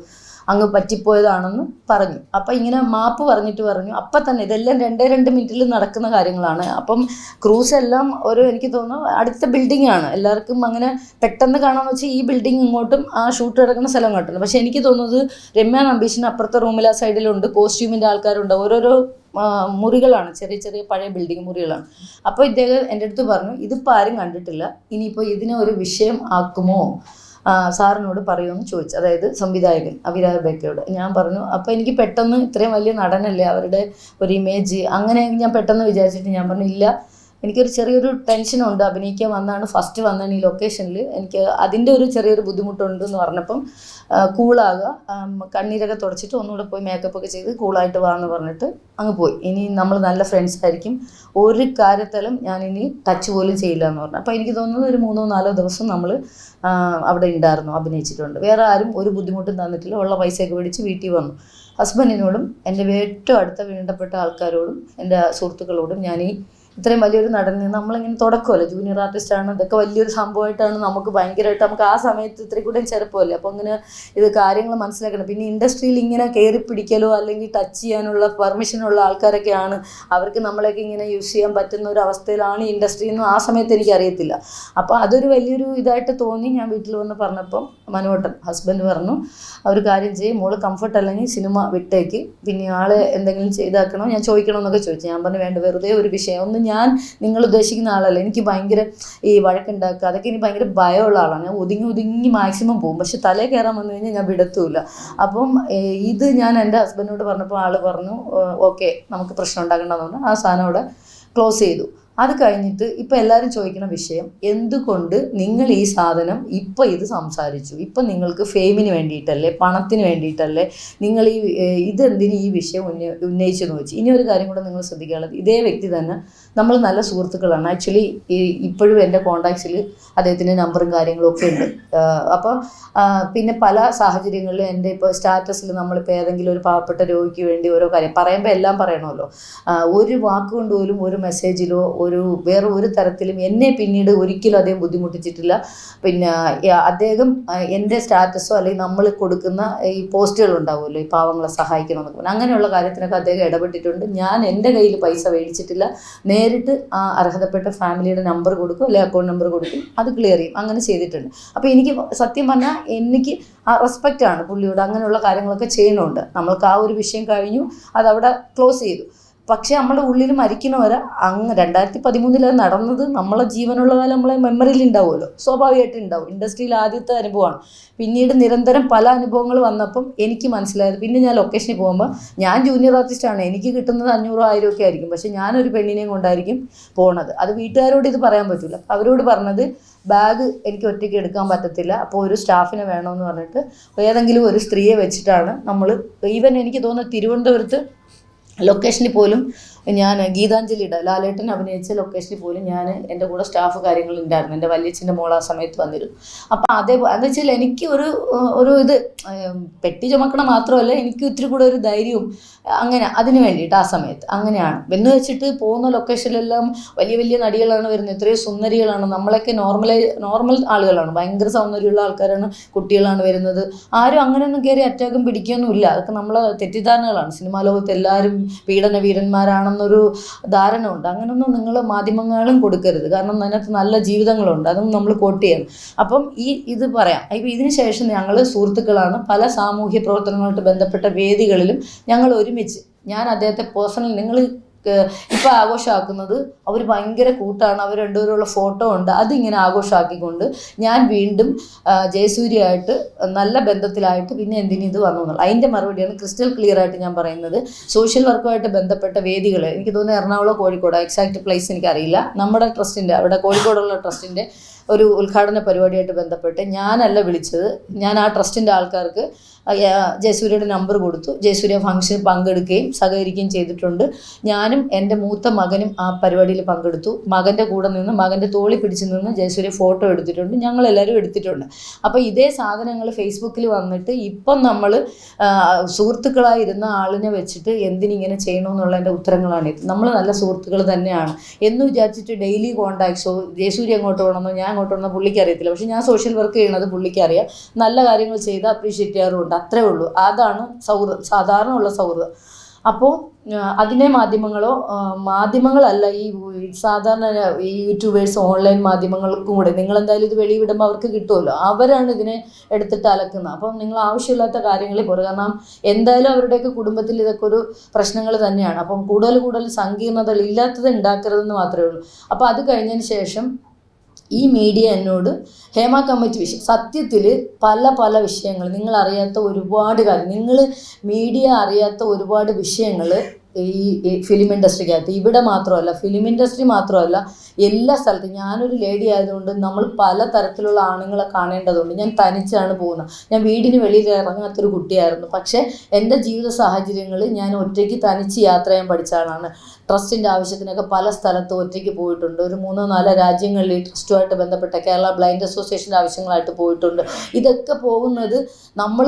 അങ്ങ് പറ്റിപ്പോയതാണെന്ന് പറഞ്ഞു. അപ്പം ഇങ്ങനെ മാപ്പ് പറഞ്ഞിട്ട് പറഞ്ഞു. അപ്പം തന്നെ ഇതെല്ലാം 2 മിനിറ്റിൽ നടക്കുന്ന കാര്യങ്ങളാണ്. അപ്പം ക്രൂസ് എല്ലാം എനിക്ക് തോന്നുന്നു അടുത്ത ബിൽഡിംഗ് ആണ്, എല്ലാവർക്കും അങ്ങനെ പെട്ടെന്ന് കാണാമെന്ന് വെച്ചാൽ ഈ ബിൽഡിംഗ് ഇങ്ങോട്ടും ആ ഷൂട്ട് കിടക്കുന്ന സ്ഥലം ഇങ്ങോട്ടുണ്ട്. പക്ഷേ എനിക്ക് തോന്നുന്നത് രമ്യ നമ്പീഷിന് അപ്പുറത്തെ റൂമിൽ ആ സൈഡിലുണ്ട് കോസ്റ്റ്യൂമിൻ്റെ ആൾക്കാരുണ്ട്, ഓരോരോ മുറികളാണ്, ചെറിയ ചെറിയ പഴയ ബിൽഡിംഗ് മുറികളാണ്. അപ്പോൾ ഇദ്ദേഹം എൻ്റെ അടുത്ത് പറഞ്ഞു, ഇതിപ്പോൾ ആരും കണ്ടിട്ടില്ല, ഇനിയിപ്പോൾ ഇതിനെ ഒരു വിഷയം ആക്കുമോ, സാറിനോട് പറയുമെന്ന് ചോദിച്ചു, അതായത് സംവിധായകൻ അഭിരാജ് ബേക്കയോട്. ഞാൻ പറഞ്ഞു, അപ്പോൾ എനിക്ക് പെട്ടെന്ന് ഇത്രയും വലിയ നടനല്ലേ അവരുടെ ഒരു ഇമേജ്, അങ്ങനെ ഞാൻ പെട്ടെന്ന് വിചാരിച്ചിട്ട് ഞാൻ പറഞ്ഞു, ഇല്ല, എനിക്കൊരു ചെറിയൊരു ടെൻഷനുണ്ട്, അഭിനയിക്കാൻ വന്നാണ്, ഫസ്റ്റ് വന്നാണ് ഈ ലൊക്കേഷനിൽ, എനിക്ക് അതിൻ്റെ ഒരു ചെറിയൊരു ബുദ്ധിമുട്ടുണ്ട് എന്ന് പറഞ്ഞപ്പം കൂളാകുക, കണ്ണീരൊക്കെ തുടച്ചിട്ട് ഒന്നുകൂടെ പോയി മേക്കപ്പൊക്കെ ചെയ്ത് കൂളായിട്ട് വാന്ന് പറഞ്ഞിട്ട് അങ്ങ് പോയി. ഇനി നമ്മൾ നല്ല ഫ്രണ്ട്സ് ആയിരിക്കും, ഒരു കാര്യത്തിലും ഞാനിനി ടച്ച് പോലും ചെയ്യില്ല എന്ന് പറഞ്ഞു. അപ്പോൾ എനിക്ക് തോന്നുന്നത് ഒരു 3-4 ദിവസം നമ്മൾ അവിടെ ഉണ്ടായിരുന്നു, അഭിനയിച്ചിട്ടുണ്ട്. വേറെ ആരും ഒരു ബുദ്ധിമുട്ടും തന്നിട്ടില്ല, ഉള്ള പൈസയൊക്കെ മേടിച്ച് വീട്ടിൽ വന്നു. ഹസ്ബൻഡിനോടും എൻ്റെ ഏറ്റവും അടുത്ത വേണ്ടപ്പെട്ട ആൾക്കാരോടും എൻ്റെ സുഹൃത്തുക്കളോടും ഞാൻ ഇത്രയും വലിയൊരു നടന് നമ്മളിങ്ങനെ തുടക്കമല്ലോ, ജൂനിയർ ആർട്ടിസ്റ്റാണ്, ഇതൊക്കെ വലിയൊരു സംഭവമായിട്ടാണ് നമുക്ക് ഭയങ്കരമായിട്ട്, നമുക്ക് ആ സമയത്ത് ഇത്രയും കൂടെ ചെറുപ്പമല്ലേ, അപ്പോൾ അങ്ങനെ ഇത് കാര്യങ്ങൾ മനസ്സിലാക്കണം. പിന്നെ ഇൻഡസ്ട്രിയിൽ ഇങ്ങനെ കയറി പിടിക്കലോ അല്ലെങ്കിൽ ടച്ച് ചെയ്യാനുള്ള പെർമിഷനുള്ള ആൾക്കാരൊക്കെയാണ്, അവർക്ക് നമ്മളെയൊക്കെ ഇങ്ങനെ യൂസ് ചെയ്യാൻ പറ്റുന്ന ഒരു അവസ്ഥയിലാണ് ഈ ഇൻഡസ്ട്രി എന്ന് ആ സമയത്ത് എനിക്കറിയത്തില്ല. അപ്പോൾ അതൊരു വലിയൊരു ഇതായിട്ട് തോന്നി. ഞാൻ വീട്ടിൽ വന്ന് പറഞ്ഞപ്പം മനുവേട്ടൻ ഹസ്ബൻഡ് പറഞ്ഞു, ഒരു കാര്യം ചെയ്യും, മോള് കംഫർട്ട് അല്ലെങ്കിൽ സിനിമ വിട്ടേക്ക്, പിന്നെ ആളെ എന്തെങ്കിലും ചെയ്താക്കണോ ഞാൻ ചോദിക്കണമെന്നൊക്കെ ചോദിച്ചു. ഞാൻ പറഞ്ഞു, വേണ്ട, വെറുതെ ഒരു വിഷയം, ഒന്ന് ഞാൻ നിങ്ങൾ ഉദ്ദേശിക്കുന്ന ആളല്ല, എനിക്ക് ഭയങ്കര ഈ വഴക്കുണ്ടാക്കുക അതൊക്കെ എനിക്ക് ഭയങ്കര ഭയമുള്ള ആളാണ്, ഞാൻ ഒതുങ്ങി മാക്സിമം പോകും, പക്ഷെ തലേ കയറാൻ വന്നു കഴിഞ്ഞാൽ ഞാൻ വിടത്തുമില്ല. അപ്പം ഇത് ഞാൻ എൻ്റെ ഹസ്ബൻഡിനോട് പറഞ്ഞപ്പോൾ ആൾ പറഞ്ഞു, ഓക്കെ, നമുക്ക് പ്രശ്നം ഉണ്ടാക്കേണ്ടതെന്ന് പറഞ്ഞു. ആ സാധനം അവിടെ ക്ലോസ് ചെയ്തു. അത് കഴിഞ്ഞിട്ട് ഇപ്പോൾ എല്ലാവരും ചോദിക്കുന്ന വിഷയം, എന്തുകൊണ്ട് നിങ്ങൾ ഈ സാധനം ഇപ്പോൾ ഇത് സംസാരിച്ചു, ഇപ്പം നിങ്ങൾക്ക് ഫെയിമിന് വേണ്ടിയിട്ടല്ലേ, പണത്തിന് വേണ്ടിയിട്ടല്ലേ നിങ്ങൾ ഇതെന്തിന് ഈ വിഷയം ഉന്നയിച്ചെന്ന് വെച്ച്. ഇനി ഒരു കാര്യം കൂടെ നിങ്ങൾ ശ്രദ്ധിക്കാനുള്ളത്, ഇതേ വ്യക്തി തന്നെ നമ്മൾ നല്ല സുഹൃത്തുക്കളാണ്, ആക്ച്വലി ഇപ്പോഴും എൻ്റെ കോൺടാക്ട്സിൽ അദ്ദേഹത്തിൻ്റെ നമ്പറും കാര്യങ്ങളും ഒക്കെ ഉണ്ട്. അപ്പോൾ പിന്നെ പല സാഹചര്യങ്ങളിലും എൻ്റെ ഇപ്പോൾ സ്റ്റാറ്റസിൽ നമ്മളിപ്പോൾ ഏതെങ്കിലും ഒരു പാവപ്പെട്ട രോഗിക്ക് വേണ്ടി ഓരോ കാര്യം പറയുമ്പോൾ എല്ലാം പറയണമല്ലോ, ഒരു വാക്കുകൊണ്ട് പോലും ഒരു മെസ്സേജിലോ വേറെ ഒരു തരത്തിലും എന്നെ പിന്നീട് ഒരിക്കലും അദ്ദേഹം ബുദ്ധിമുട്ടിച്ചിട്ടില്ല. പിന്നെ അദ്ദേഹം എൻ്റെ സ്റ്റാറ്റസോ അല്ലെങ്കിൽ നമ്മൾ കൊടുക്കുന്ന ഈ പോസ്റ്റുകൾ ഉണ്ടാവുമല്ലോ, ഈ പാവങ്ങളെ സഹായിക്കണമെന്നൊക്കെ പറഞ്ഞാൽ അങ്ങനെയുള്ള കാര്യത്തിനൊക്കെ അദ്ദേഹം ഇടപെട്ടിട്ടുണ്ട്. ഞാൻ എൻ്റെ കയ്യിൽ പൈസ മേടിച്ചിട്ടില്ല, നേരിട്ട് ആ അർഹതപ്പെട്ട ഫാമിലിയുടെ നമ്പർ കൊടുക്കും അല്ലെങ്കിൽ അക്കൗണ്ട് നമ്പർ കൊടുക്കും, അത് ക്ലിയർ ചെയ്യും, അങ്ങനെ ചെയ്തിട്ടുണ്ട്. അപ്പോൾ എനിക്ക് സത്യം പറഞ്ഞാൽ എനിക്ക് ആ റെസ്പെക്റ്റാണ് പുള്ളിയോട്, അങ്ങനെയുള്ള കാര്യങ്ങളൊക്കെ ചെയ്യണമുണ്ട്. നമ്മൾക്ക് ആ ഒരു വിഷയം കഴിഞ്ഞു, അതവിടെ ക്ലോസ് ചെയ്തു. പക്ഷേ നമ്മുടെ ഉള്ളിൽ മരിക്കണവരെ 2013 നടന്നത് നമ്മളെ ജീവനുള്ള കാലം നമ്മളെ മെമ്മറിയിൽ ഉണ്ടാവുമല്ലോ, സ്വാഭാവികമായിട്ട് ഉണ്ടാവും. ഇൻഡസ്ട്രിയിൽ ആദ്യത്തെ അനുഭവമാണ്. പിന്നീട് നിരന്തരം പല അനുഭവങ്ങൾ വന്നപ്പം എനിക്ക് മനസ്സിലായത്, പിന്നെ ഞാൻ ലൊക്കേഷനിൽ പോകുമ്പോൾ ഞാൻ ജൂനിയർ ആർട്ടിസ്റ്റാണ്, എനിക്ക് കിട്ടുന്നത് 500-1000 ഒക്കെ ആയിരിക്കും, പക്ഷേ ഞാനൊരു പെണ്ണിനെയും കൊണ്ടായിരിക്കും പോണത്. അത് വീട്ടുകാരോട് ഇത് പറയാൻ പറ്റില്ല. അവരോട് പറഞ്ഞത്, ബാഗ് എനിക്ക് ഒറ്റയ്ക്ക് എടുക്കാൻ പറ്റത്തില്ല, അപ്പോൾ ഒരു സ്റ്റാഫിനെ വേണമെന്ന് പറഞ്ഞിട്ട് ഏതെങ്കിലും ഒരു സ്ത്രീയെ വെച്ചിട്ടാണ് നമ്മൾ, ഈവൻ എനിക്ക് തോന്നുന്നത് തിരുവനന്തപുരത്ത് ലൊക്കേഷനിൽ പോലും ഞാൻ ഗീതാഞ്ജലിയുടെ ലാലേട്ടൻ അഭിനയിച്ച ലൊക്കേഷനിൽ പോലും ഞാൻ എൻ്റെ കൂടെ സ്റ്റാഫ് കാര്യങ്ങളുണ്ടായിരുന്നു. എൻ്റെ വല്യച്ഛൻ്റെ മോൾ ആ സമയത്ത് വന്നിരുന്നു. അപ്പം എന്ന് വെച്ചാൽ എനിക്ക് ഒരു ഇത് പെട്ടി ചുമക്കണ മാത്രമല്ല, എനിക്ക് ഇത്തിരി കൂടെ ഒരു ധൈര്യവും അങ്ങനെ അതിന് വേണ്ടിയിട്ട് ആ സമയത്ത് അങ്ങനെയാണ്. എന്ന് വെച്ചിട്ട് പോകുന്ന ലൊക്കേഷനിലെല്ലാം വലിയ വലിയ നടികളാണ് വരുന്നത്, എത്രയോ സുന്ദരികളാണ്. നമ്മളൊക്കെ നോർമൽ ആളുകളാണ്, ഭയങ്കര സൗന്ദര്യമുള്ള ആൾക്കാരാണ്, കുട്ടികളാണ് വരുന്നത്. ആരും അങ്ങനെയൊന്നും കയറി അറ്റാക്കും പിടിക്കുകയൊന്നുമില്ല. അതൊക്കെ നമ്മളെ തെറ്റിദ്ധാരണകളാണ്. സിനിമാ ലോകത്ത് എല്ലാവരും പീഡന വീരന്മാരാണെന്നൊരു ധാരണ ഉണ്ട്. അങ്ങനെയൊന്നും നിങ്ങൾ മാധ്യമങ്ങളും കൊടുക്കരുത്. കാരണം അതിനകത്ത് നല്ല ജീവിതങ്ങളുണ്ട്, അതും നമ്മൾ കോട്ട് ചെയ്യണം. അപ്പം ഇത് പറയാം. ഇപ്പം ഇതിന് ശേഷം ഞങ്ങൾ സുഹൃത്തുക്കളാണ്. പല സാമൂഹ്യ പ്രവർത്തനങ്ങളുമായിട്ട് ബന്ധപ്പെട്ട വേദികളിലും ഞങ്ങൾ ഒരുമിച്ച്, ഞാൻ അദ്ദേഹത്തെ പേഴ്സണൽ, നിങ്ങൾ ഇപ്പോൾ ആഘോഷമാക്കുന്നത് അവർ ഭയങ്കര കൂട്ടാണ്, അവർ രണ്ടുപേരുള്ള ഫോട്ടോ ഉണ്ട്, അതിങ്ങനെ ആഘോഷമാക്കിക്കൊണ്ട് ഞാൻ വീണ്ടും ജയസൂര്യയായിട്ട് നല്ല ബന്ധത്തിലായിട്ട് പിന്നെ ഇത് വന്നു എന്നുള്ളത് അതിൻ്റെ മറുപടിയാണ് ക്രിസ്റ്റൽ ക്ലിയർ ആയിട്ട് ഞാൻ പറയുന്നത്. സോഷ്യൽ വർക്കുമായിട്ട് ബന്ധപ്പെട്ട വേദികൾ, എനിക്ക് തോന്നുന്നു എറണാകുളം, കോഴിക്കോട്, എക്സാക്ട് പ്ലേസ് എനിക്കറിയില്ല, നമ്മുടെ ട്രസ്റ്റിൻ്റെ അവിടെ കോഴിക്കോടുള്ള ട്രസ്റ്റിൻ്റെ ഒരു ഉദ്ഘാടന പരിപാടിയായിട്ട് ബന്ധപ്പെട്ട് ഞാനല്ല വിളിച്ചത്. ഞാൻ ആ ട്രസ്റ്റിൻ്റെ ആൾക്കാർക്ക് ജയസൂര്യയുടെ നമ്പർ കൊടുത്തു. ജയസൂര്യ ഫംഗ്ഷനിൽ പങ്കെടുക്കുകയും സഹകരിക്കുകയും ചെയ്തിട്ടുണ്ട്. ഞാനും എൻ്റെ മൂത്ത മകനും ആ പരിപാടിയിൽ പങ്കെടുത്തു. മകൻ്റെ കൂടെ നിന്ന്, മകൻ്റെ തോളി പിടിച്ച് നിന്ന് ജയസൂര്യ ഫോട്ടോ എടുത്തിട്ടുണ്ട്, ഞങ്ങളെല്ലാവരും എടുത്തിട്ടുണ്ട്. അപ്പോൾ ഇതേ സാധനങ്ങൾ ഫേസ്ബുക്കിൽ വന്നിട്ട് ഇപ്പം നമ്മൾ സുഹൃത്തുക്കളായിരുന്ന ആളിനെ വെച്ചിട്ട് എന്തിനിങ്ങനെ ചെയ്യണമെന്നുള്ളതിൻ്റെ ഉത്തരങ്ങളാണ് ഇത്. നമ്മൾ നല്ല സുഹൃത്തുക്കൾ തന്നെയാണ് എന്ന് വിചാരിച്ചിട്ട് ഡെയിലി കോൺടാക്ട്സോ ജയസൂര്യ അങ്ങോട്ട് പോകണമെന്നോ ഞാൻ അങ്ങോട്ട് പോകണമെന്നോ പുള്ളിക്ക് അറിയത്തില്ല. പക്ഷേ ഞാൻ സോഷ്യൽ വർക്ക് ചെയ്യണത് പുള്ളിക്ക് അറിയാം. നല്ല കാര്യങ്ങൾ ചെയ്ത് അപ്രീഷിയേറ്റ് ചെയ്യാറുണ്ട്, അത്രേ ഉള്ളൂ. അതാണ് സൗഹൃദം, സാധാരണ ഉള്ള സൗഹൃദം. അപ്പോൾ അതിനെ മാധ്യമങ്ങളല്ല, ഈ സാധാരണ ഈ യൂട്യൂബേഴ്സ്, ഓൺലൈൻ മാധ്യമങ്ങൾക്കും കൂടെ നിങ്ങളെന്തായാലും ഇത് വെളിവിടുമ്പോൾ അവർക്ക് കിട്ടുമല്ലോ, അവരാണ് ഇതിനെ എടുത്തിട്ട് അലക്കുന്നത്. അപ്പം നിങ്ങൾ ആവശ്യമില്ലാത്ത കാര്യങ്ങളിൽ പോകുക. കാരണം എന്തായാലും അവരുടെയൊക്കെ കുടുംബത്തിൽ ഇതൊക്കെ ഒരു പ്രശ്നങ്ങൾ തന്നെയാണ്. അപ്പം കൂടുതൽ സങ്കീർണതകൾ ഇല്ലാത്തത് ഉണ്ടാക്കരുതെന്ന് മാത്രമേ ഉള്ളൂ. അപ്പോൾ അത് കഴിഞ്ഞതിന് ശേഷം ഈ മീഡിയ എന്നോട് ഹേമ കമ്മിറ്റി വിഷയം, സത്യത്തിൽ പല വിഷയങ്ങൾ, നിങ്ങൾ അറിയാത്ത ഒരുപാട് കാര്യം, നിങ്ങൾ മീഡിയ അറിയാത്ത ഒരുപാട് വിഷയങ്ങൾ ഈ ഫിലിം ഇൻഡസ്ട്രിക്കകത്ത്, ഇവിടെ മാത്രമല്ല, ഫിലിം ഇൻഡസ്ട്രി മാത്രമല്ല, എല്ലാ സ്ഥലത്തും. ഞാനൊരു ലേഡി ആയതുകൊണ്ട് നമ്മൾ പല തരത്തിലുള്ള ആണുങ്ങളെ കാണേണ്ടതുണ്ട്. ഞാൻ തനിച്ചാണ് പോകുന്നത്. ഞാൻ വീടിന് വെളിയിൽ ഇറങ്ങാത്തൊരു കുട്ടിയായിരുന്നു. പക്ഷേ എൻ്റെ ജീവിത സാഹചര്യങ്ങളിൽ ഞാൻ ഒറ്റയ്ക്ക് തനിച്ച് യാത്ര ചെയ്യാൻ പഠിച്ച ആളാണ്. ട്രസ്റ്റിൻ്റെ ആവശ്യത്തിനൊക്കെ പല സ്ഥലത്തും ഒറ്റയ്ക്ക് പോയിട്ടുണ്ട്. ഒരു 3-4 രാജ്യങ്ങളിൽ ട്രസ്റ്റുമായിട്ട് ബന്ധപ്പെട്ട കേരള ബ്ലൈൻഡ് അസോസിയേഷൻ്റെ ആവശ്യങ്ങളായിട്ട് പോയിട്ടുണ്ട്. ഇതൊക്കെ പോകുന്നത് നമ്മൾ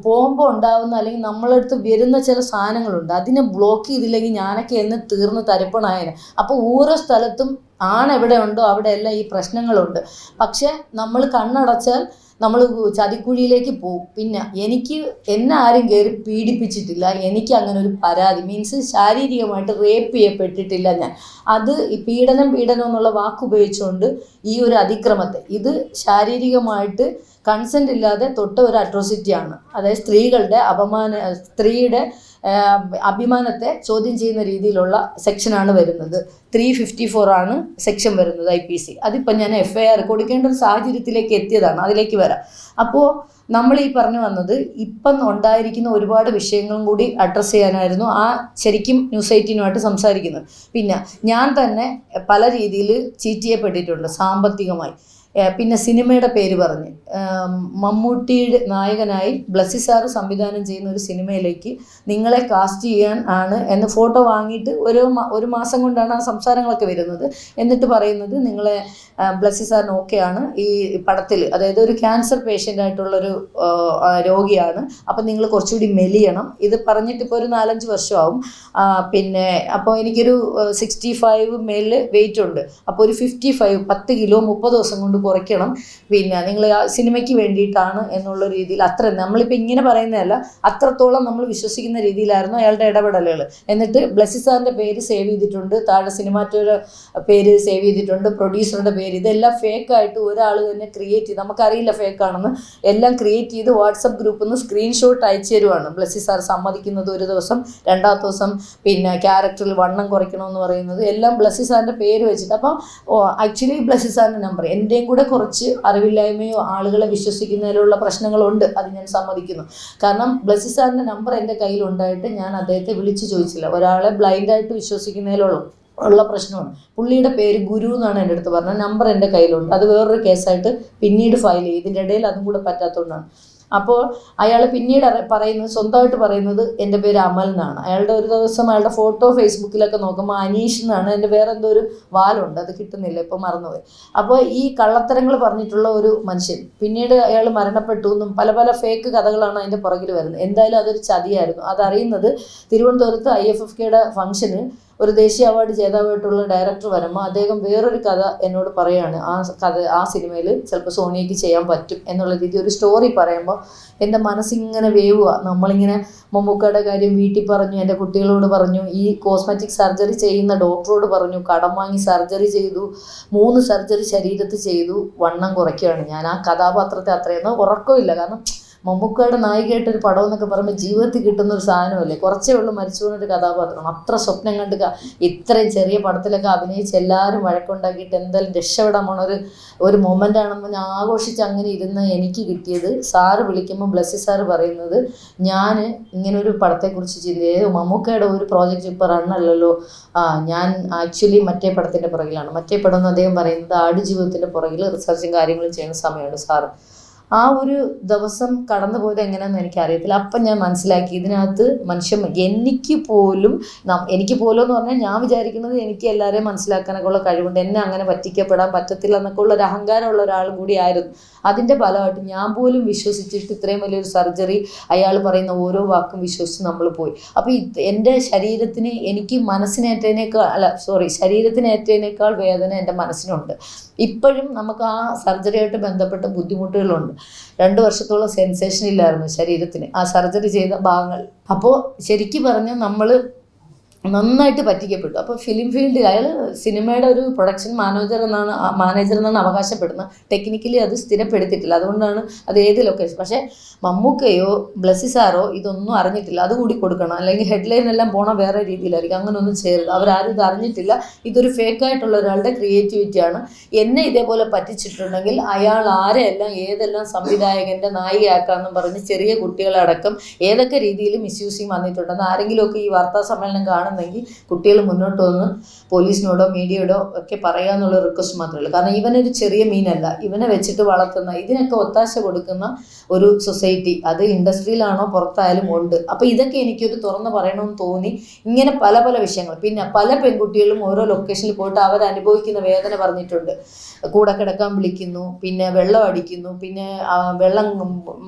പോകുമ്പോൾ ഉണ്ടാകുന്ന, അല്ലെങ്കിൽ നമ്മളടുത്ത് വരുന്ന ചില സാധനങ്ങളുണ്ട്, അതിനെ ബ്ലോക്ക് ചെയ്തില്ലെങ്കിൽ ഞാനൊക്കെ എന്ന് തീർന്ന് തരിപ്പണായനെ. അപ്പോൾ ഓരോ സ്ഥലത്തും ആണെവിടെ ഉണ്ടോ അവിടെയെല്ലാം ഈ പ്രശ്നങ്ങളുണ്ട്. പക്ഷേ നമ്മൾ കണ്ണടച്ചാൽ നമ്മൾ ചതിക്കുഴിയിലേക്ക് പോകും. പിന്നെ എന്നെ ആരും കയറി പീഡിപ്പിച്ചിട്ടില്ല. എനിക്ക് അങ്ങനെ ഒരു പരാതി, മീൻസ് ശാരീരികമായിട്ട് റേപ്പ് ചെയ്യപ്പെട്ടിട്ടില്ല ഞാൻ. അത് ഈ പീഡനം എന്നുള്ള വാക്ക് ഉപയോഗിച്ചുകൊണ്ട് ഈ ഒരു അതിക്രമത്തെ, ഇത് ശാരീരികമായിട്ട് കൺസെൻ്റ് ഇല്ലാതെ തൊട്ട ഒരു അട്രോസിറ്റിയാണ്. അതായത് സ്ത്രീയുടെ അഭിമാനത്തെ ചോദ്യം ചെയ്യുന്ന രീതിയിലുള്ള സെക്ഷനാണ് വരുന്നത്. 354 ആണ് സെക്ഷൻ വരുന്നത് IPC. അതിപ്പോൾ ഞാൻ FIR കൊടുക്കേണ്ട ഒരു സാഹചര്യത്തിലേക്ക് എത്തിയതാണ്, അതിലേക്ക് വരാം. അപ്പോൾ നമ്മൾ ഈ പറഞ്ഞു വന്നത് ഇപ്പം ഉണ്ടായിരിക്കുന്ന ഒരുപാട് വിഷയങ്ങളും കൂടി അഡ്രസ്സ് ചെയ്യാനായിരുന്നു ശരിക്കും ന്യൂസ് 18 സംസാരിക്കുന്നത്. പിന്നെ ഞാൻ തന്നെ പല രീതിയിൽ ചീറ്റ് ചെയ്യപ്പെട്ടിട്ടുണ്ട് സാമ്പത്തികമായി. പിന്നെ സിനിമയുടെ പേര് പറഞ്ഞ് മമ്മൂട്ടിയുടെ നായകനായി ബ്ലസ്സി സാറ് സംവിധാനം ചെയ്യുന്ന ഒരു സിനിമയിലേക്ക് നിങ്ങളെ കാസ്റ്റ് ചെയ്യാൻ ആണ് എന്ന് ഫോട്ടോ വാങ്ങിയിട്ട് ഒരു മാസം കൊണ്ടാണ് ആ സംസാരങ്ങളൊക്കെ വരുന്നത്. എന്നിട്ട് പറയുന്നത് നിങ്ങളെ ബ്ലസ്സി സാറിന് ഓക്കെയാണ് ഈ പടത്തിൽ, അതായത് ഒരു ക്യാൻസർ പേഷ്യൻ്റ് ആയിട്ടുള്ളൊരു രോഗിയാണ്, അപ്പം നിങ്ങൾ കുറച്ചുകൂടി മെലിയണം. ഇത് പറഞ്ഞിട്ട് ഇപ്പോൾ ഒരു 4-5 വർഷമാവും. പിന്നെ അപ്പോൾ എനിക്കൊരു 65 മേലിൽ വെയിറ്റ് ഉണ്ട്. അപ്പോൾ ഒരു 55 10 കിലോ 30 ദിവസം കൊണ്ട് കുറയ്ക്കണം. പിന്നെ നിങ്ങൾ സിനിമയ്ക്ക് വേണ്ടിയിട്ടാണ് എന്നുള്ള രീതിയിൽ, അത്ര നമ്മളിപ്പോൾ ഇങ്ങനെ പറയുന്നതല്ല, അത്രത്തോളം നമ്മൾ വിശ്വസിക്കുന്ന രീതിയിലായിരുന്നു അയാളുടെ ഇടപെടലുകൾ. എന്നിട്ട് ബ്ലസ്സി സാറിൻ്റെ പേര് സേവ് ചെയ്തിട്ടുണ്ട്, താഴെ സിനിമാറ്റോയുടെ പേര് സേവ് ചെയ്തിട്ടുണ്ട്, പ്രൊഡ്യൂസറുടെ പേര്, ഇതെല്ലാം ഫേക്കായിട്ട് ഒരാൾ തന്നെ ക്രിയേറ്റ് ചെയ്ത്, നമുക്കറിയില്ല ഫേക്കാണെന്ന്, എല്ലാം ക്രിയേറ്റ് ചെയ്ത് വാട്സപ്പ് ഗ്രൂപ്പിൽ നിന്ന് സ്ക്രീൻഷോട്ട് അയച്ചു തരുവാണ്. ബ്ലസ്സി സാർ സമ്മതിക്കുന്നത് ഒരു ദിവസം, രണ്ടാമത്തെ ദിവസം പിന്നെ ക്യാരക്ടറിൽ വണ്ണം കുറയ്ക്കണമെന്ന് പറയുന്നത് എല്ലാം ബ്ലസ്സി സാറിൻ്റെ പേര് വെച്ചിട്ട്. അപ്പം ആക്ച്വലി ബ്ലസ്സി സാറിൻ്റെ നമ്പർ, എൻ്റെയും കൂടെ കുറച്ച് അറിവില്ലായ്മയോ ആളുകളെ വിശ്വസിക്കുന്നതിലുള്ള പ്രശ്നങ്ങളുണ്ട്, അത് ഞാൻ സമ്മതിക്കുന്നു. കാരണം ബ്ലസ്സി സാറിൻ്റെ നമ്പർ എൻ്റെ കയ്യിലുണ്ടായിട്ട് ഞാൻ അദ്ദേഹത്തെ വിളിച്ച് ചോദിച്ചില്ല. ഒരാളെ ബ്ലൈൻഡായിട്ട് വിശ്വസിക്കുന്നതിലുള്ള പ്രശ്നമാണ്. പുള്ളിയുടെ പേര് ഗുരു എന്നാണ് എൻ്റെ അടുത്ത് പറഞ്ഞത്. നമ്പർ എൻ്റെ കയ്യിലുണ്ട്, അത് വേറൊരു കേസായിട്ട് പിന്നീട് ഫയൽ ചെയ്യും. ഇതിൻ്റെ ഇടയിൽ അതും കൂടെ പറ്റാത്തതുകൊണ്ടാണ്. അപ്പോൾ അയാൾ പിന്നീട് പറയുന്നത്, സ്വന്തമായിട്ട് പറയുന്നത് എൻ്റെ പേര് അമൽ എന്നാണ്. അയാളുടെ ഒരു ദിവസം അയാളുടെ ഫോട്ടോ ഫേസ്ബുക്കിലൊക്കെ നോക്കുമ്പോൾ അനീഷ് എന്നാണ്, എൻ്റെ വേറെ എന്തോ ഒരു വാലുണ്ട്, അത് കിട്ടുന്നില്ല, ഇപ്പോൾ മറന്നുപോയി. അപ്പോൾ ഈ കള്ളത്തരങ്ങൾ പറഞ്ഞിട്ടുള്ള ഒരു മനുഷ്യൻ പിന്നീട് അയാൾ മരണപ്പെട്ടു എന്നും പല പല ഫേക്ക് കഥകളാണ് അതിൻ്റെ പുറകിൽ വരുന്നത്. എന്തായാലും അതൊരു ചതിയായിരുന്നു. അതറിയുന്നത് തിരുവനന്തപുരത്ത് IFFKയുടെ ഫംഗ്ഷന് ഒരു ദേശീയ അവാർഡ് ജേതാവായിട്ടുള്ള ഡയറക്ടർ വരുമ്പോൾ അദ്ദേഹം വേറൊരു കഥ എന്നോട് പറയാണ്, ആ സിനിമയിൽ ചിലപ്പോൾ സോണിയയ്ക്ക് ചെയ്യാൻ പറ്റും എന്നുള്ള രീതി ഒരു സ്റ്റോറി പറയുമ്പോൾ എൻ്റെ മനസ്സിങ്ങനെ വേവുക. നമ്മളിങ്ങനെ മമ്മൂക്കയുടെ കാര്യം വീട്ടിൽ പറഞ്ഞു, എൻ്റെ കുട്ടികളോട് പറഞ്ഞു, ഈ കോസ്മെറ്റിക് സർജറി ചെയ്യുന്ന ഡോക്ടറോട് പറഞ്ഞു, കടം വാങ്ങി സർജറി ചെയ്തു, 3 സർജറി ശരീരത്ത് ചെയ്തു, വണ്ണം കുറയ്ക്കുകയാണ്. ഞാൻ ആ കഥാപാത്രത്തെ അത്രയൊന്നും ഉറക്കമില്ല. കാരണം മമ്മൂക്കയുടെ നായികയായിട്ടൊരു പടം എന്നൊക്കെ പറയുമ്പോൾ ജീവിതത്തിൽ കിട്ടുന്ന ഒരു സാധനമല്ലേ, കുറച്ചേ ഉള്ളൂ മരിച്ചു പോകുന്നൊരു കഥാപാത്രമാണ്. അത്ര സ്വപ്നം കണ്ട് ഇത്രയും ചെറിയ പടത്തിലൊക്കെ അഭിനയിച്ച് എല്ലാവരും വഴക്കുണ്ടാക്കിയിട്ട് എന്തായാലും രക്ഷപ്പെടാൻ പോണ ഒരു മൊമെൻ്റ് ആണെന്ന് ഞാൻ ആഘോഷിച്ച് അങ്ങനെ ഇരുന്ന് എനിക്ക് കിട്ടിയത്, സാറ് വിളിക്കുമ്പോൾ ബ്ലസ്സി സാറ് പറയുന്നത്, ഞാൻ ഇങ്ങനൊരു പടത്തെക്കുറിച്ച് ചിന്തിച്ചത് മമ്മൂക്കയുടെ ഒരു പ്രോജക്റ്റ് ഇപ്പോൾ റണ്ണല്ലല്ലോ, ഞാൻ ആക്ച്വലി മറ്റേ പടത്തിൻ്റെ പുറകിലാണ്. മറ്റേ പടം എന്ന് അദ്ദേഹം പറയുന്നത് ആടുജീവിതത്തിൻ്റെ പുറകിൽ റിസർച്ചും കാര്യങ്ങളും ചെയ്യുന്ന സമയമാണ് സാറ്. ആ ഒരു ദിവസം കടന്നു പോയത് എങ്ങനെയാണെന്ന് എനിക്കറിയത്തില്ല. അപ്പം ഞാൻ മനസ്സിലാക്കി ഇതിനകത്ത് എനിക്ക് പോലും എന്ന് പറഞ്ഞാൽ ഞാൻ വിചാരിക്കുന്നത് എനിക്ക് എല്ലാവരെയും മനസ്സിലാക്കാനൊക്കെ ഉള്ള കഴിവുണ്ട്, എന്നെ അങ്ങനെ പറ്റിക്കപ്പെടാൻ പറ്റത്തില്ല എന്നൊക്കെ ഉള്ള ഒരു അഹങ്കാരമുള്ള ഒരാളും കൂടി ആയിരുന്നു. അതിൻ്റെ ഫലമായിട്ട് ഞാൻ പോലും വിശ്വസിച്ചിട്ട് ഇത്രയും വലിയൊരു സർജറി അയാൾ പറയുന്ന ഓരോ വാക്കും വിശ്വസിച്ച് നമ്മൾ പോയി. അപ്പോൾ എൻ്റെ ശരീരത്തിന് എനിക്ക് ശരീരത്തിനേറ്റതിനേക്കാൾ വേദന എൻ്റെ മനസ്സിനുണ്ട്. ഇപ്പോഴും നമുക്ക് ആ സർജറിയായിട്ട് ബന്ധപ്പെട്ട ബുദ്ധിമുട്ടുകളുണ്ട്. 2 വർഷത്തോളം സെൻസേഷൻ ഇല്ലായിരുന്നു ശരീരത്തിന്, ആ സർജറി ചെയ്ത ഭാഗങ്ങൾ. അപ്പോൾ ശരിക്കും പറഞ്ഞാൽ നമ്മൾ നന്നായിട്ട് പറ്റിക്കപ്പെട്ടു. അപ്പോൾ ഫിലിം ഫീൽഡിൽ അയാൾ സിനിമയുടെ ഒരു പ്രൊഡക്ഷൻ മാനേജർ എന്നാണ് അവകാശപ്പെടുന്നത്. ടെക്നിക്കലി അത് സ്ഥിരപ്പെടുത്തിയിട്ടില്ല, അതുകൊണ്ടാണ് അത് ഏത് ലൊക്കേഷൻ. പക്ഷേ മമ്മൂക്കയോ ബ്ലസ്സി സാറോ ഇതൊന്നും അറിഞ്ഞിട്ടില്ല, അതുകൂടി കൊടുക്കണം, അല്ലെങ്കിൽ ഹെഡ്ലൈൻ എല്ലാം പോണ വേറെ രീതിയിലായിരിക്കും. അങ്ങനെയൊന്നും ചെയ്യരുത്. അവരാരും ഇത് അറിഞ്ഞിട്ടില്ല. ഇതൊരു ഫേക്കായിട്ടുള്ള ഒരാളുടെ ക്രിയേറ്റിവിറ്റിയാണ്. എന്നെ ഇതേപോലെ പറ്റിച്ചിട്ടുണ്ടെങ്കിൽ അയാൾ ആരെയെല്ലാം ഏതെല്ലാം സംവിധായകൻ്റെ നായികയാക്കാമെന്നും പറഞ്ഞ് ചെറിയ കുട്ടികളടക്കം ഏതൊക്കെ രീതിയിൽ മിസ്യൂസിങ് വന്നിട്ടുണ്ടെന്ന് ആരെങ്കിലുമൊക്കെ ഈ വാർത്താ സമ്മേളനം കാണുന്നെങ്കിൽ കുട്ടികൾ മുന്നോട്ട് വന്ന് പോലീസിനോടോ മീഡിയയോടോ ഒക്കെ പറയുക എന്നുള്ള റിക്വസ്റ്റ് മാത്രമേ ഉള്ളൂ. കാരണം ഇവനൊരു ചെറിയ മീനല്ല, ഇവനെ വെച്ചിട്ട് വളർത്തുന്ന, ഇതിനൊക്കെ ഒത്താശ കൊടുക്കുന്ന ഒരു സൊസൈറ്റി, അത് ഇൻഡസ്ട്രിയിലാണോ പുറത്തായാലും ഉണ്ട്. അപ്പോൾ ഇതൊക്കെ എനിക്കൊരു തുറന്ന് പറയണമെന്ന് തോന്നി. ഇങ്ങനെ പല പല വിഷയങ്ങൾ. പിന്നെ പല പെൺകുട്ടികളും ഓരോ ലൊക്കേഷനിൽ പോയിട്ട് അവരനുഭവിക്കുന്ന വേദന പറഞ്ഞിട്ടുണ്ട്. കൂടെ കിടക്കാൻ വിളിക്കുന്നു, പിന്നെ വെള്ളം അടിക്കുന്നു, പിന്നെ വെള്ളം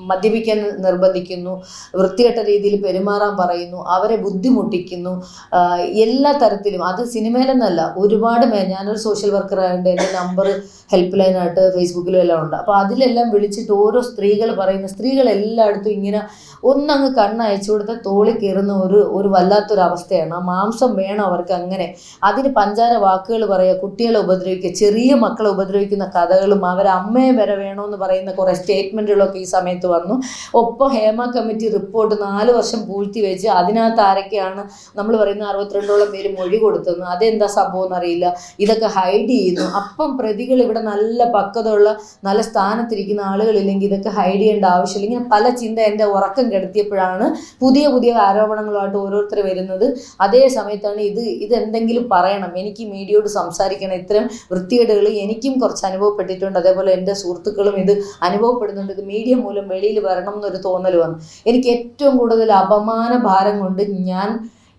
മദ്യപിക്കാൻ നിർബന്ധിക്കുന്നു, വൃത്തികെട്ട രീതിയിൽ പെരുമാറാൻ പറയുന്നു, അവരെ ബുദ്ധിമുട്ടിക്കുന്നു, എല്ലാ തരത്തിലും. അത് സിനിമയിലെന്നല്ല, ഒരുപാട് ഞാനൊരു സോഷ്യൽ വർക്കർ ആയതുകൊണ്ട് എൻ്റെ നമ്പർ ഹെൽപ്പ് ലൈനായിട്ട് ഫേസ്ബുക്കിലും എല്ലാം ഉണ്ട്. അപ്പോൾ അതിലെല്ലാം വിളിച്ചിട്ട് ഓരോ സ്ത്രീകൾ എല്ലായിടത്തും ഇങ്ങനെ ഒന്നങ്ങ് കണ്ണയച്ചു കൊടുത്ത തോളി കയറുന്ന ഒരു വല്ലാത്തൊരവസ്ഥയാണ്. ആ മാംസം വേണം അവർക്ക്. അങ്ങനെ അതിന് പഞ്ചാര വാക്കുകൾ പറയുക, കുട്ടികളെ ഉപദ്രവിക്കുക, ചെറിയ മക്കളെ ഉപദ്രവിക്കുന്ന കഥകളും അവരമ്മയെ വരെ വേണമെന്ന് പറയുന്ന കുറേ സ്റ്റേറ്റ്മെൻറ്റുകളൊക്കെ ഈ സമയത്ത് വന്നു. ഒപ്പം ഹേമ കമ്മിറ്റി റിപ്പോർട്ട് 4 വർഷം പൂഴ്ത്തി വെച്ച് അതിനകത്ത് ആരൊക്കെയാണ് നമ്മൾ പറയുന്ന 62ഓളം പേര് മൊഴി കൊടുത്തെന്ന്, അതെന്താ സംഭവം എന്നറിയില്ല, ഇതൊക്കെ ഹൈഡ് ചെയ്യുന്നു. അപ്പം പ്രതികൾ ഇവിടെ നല്ല പക്വതയുള്ള നല്ല സ്ഥാനത്തിരിക്കുന്ന ആളുകളില്ലെങ്കിൽ ഇതൊക്കെ ഹൈഡ് ചെയ്യേണ്ട ആവശ്യമില്ല. ഇങ്ങനെ പല ചിന്ത എൻ്റെ ഉറക്കം കെടുത്തിയപ്പോഴാണ് പുതിയ പുതിയ ആരോപണങ്ങളുമായിട്ട് ഓരോരുത്തർ വരുന്നത്. അതേ സമയത്താണ് ഇതെന്തെങ്കിലും പറയണം, എനിക്ക് മീഡിയയോട് സംസാരിക്കണം, ഇത്തരം വൃത്തികേടുകൾ എനിക്കും കുറച്ച് അനുഭവപ്പെട്ടിട്ടുണ്ട്, അതേപോലെ എൻ്റെ സുഹൃത്തുക്കളും ഇത് അനുഭവപ്പെടുന്നുണ്ട്, ഇത് മീഡിയ മൂലം വെളിയിൽ വരണം എന്നൊരു തോന്നൽ വന്നു. എനിക്ക് ഏറ്റവും കൂടുതൽ അപമാന ഭാരം കൊണ്ട് ഞാൻ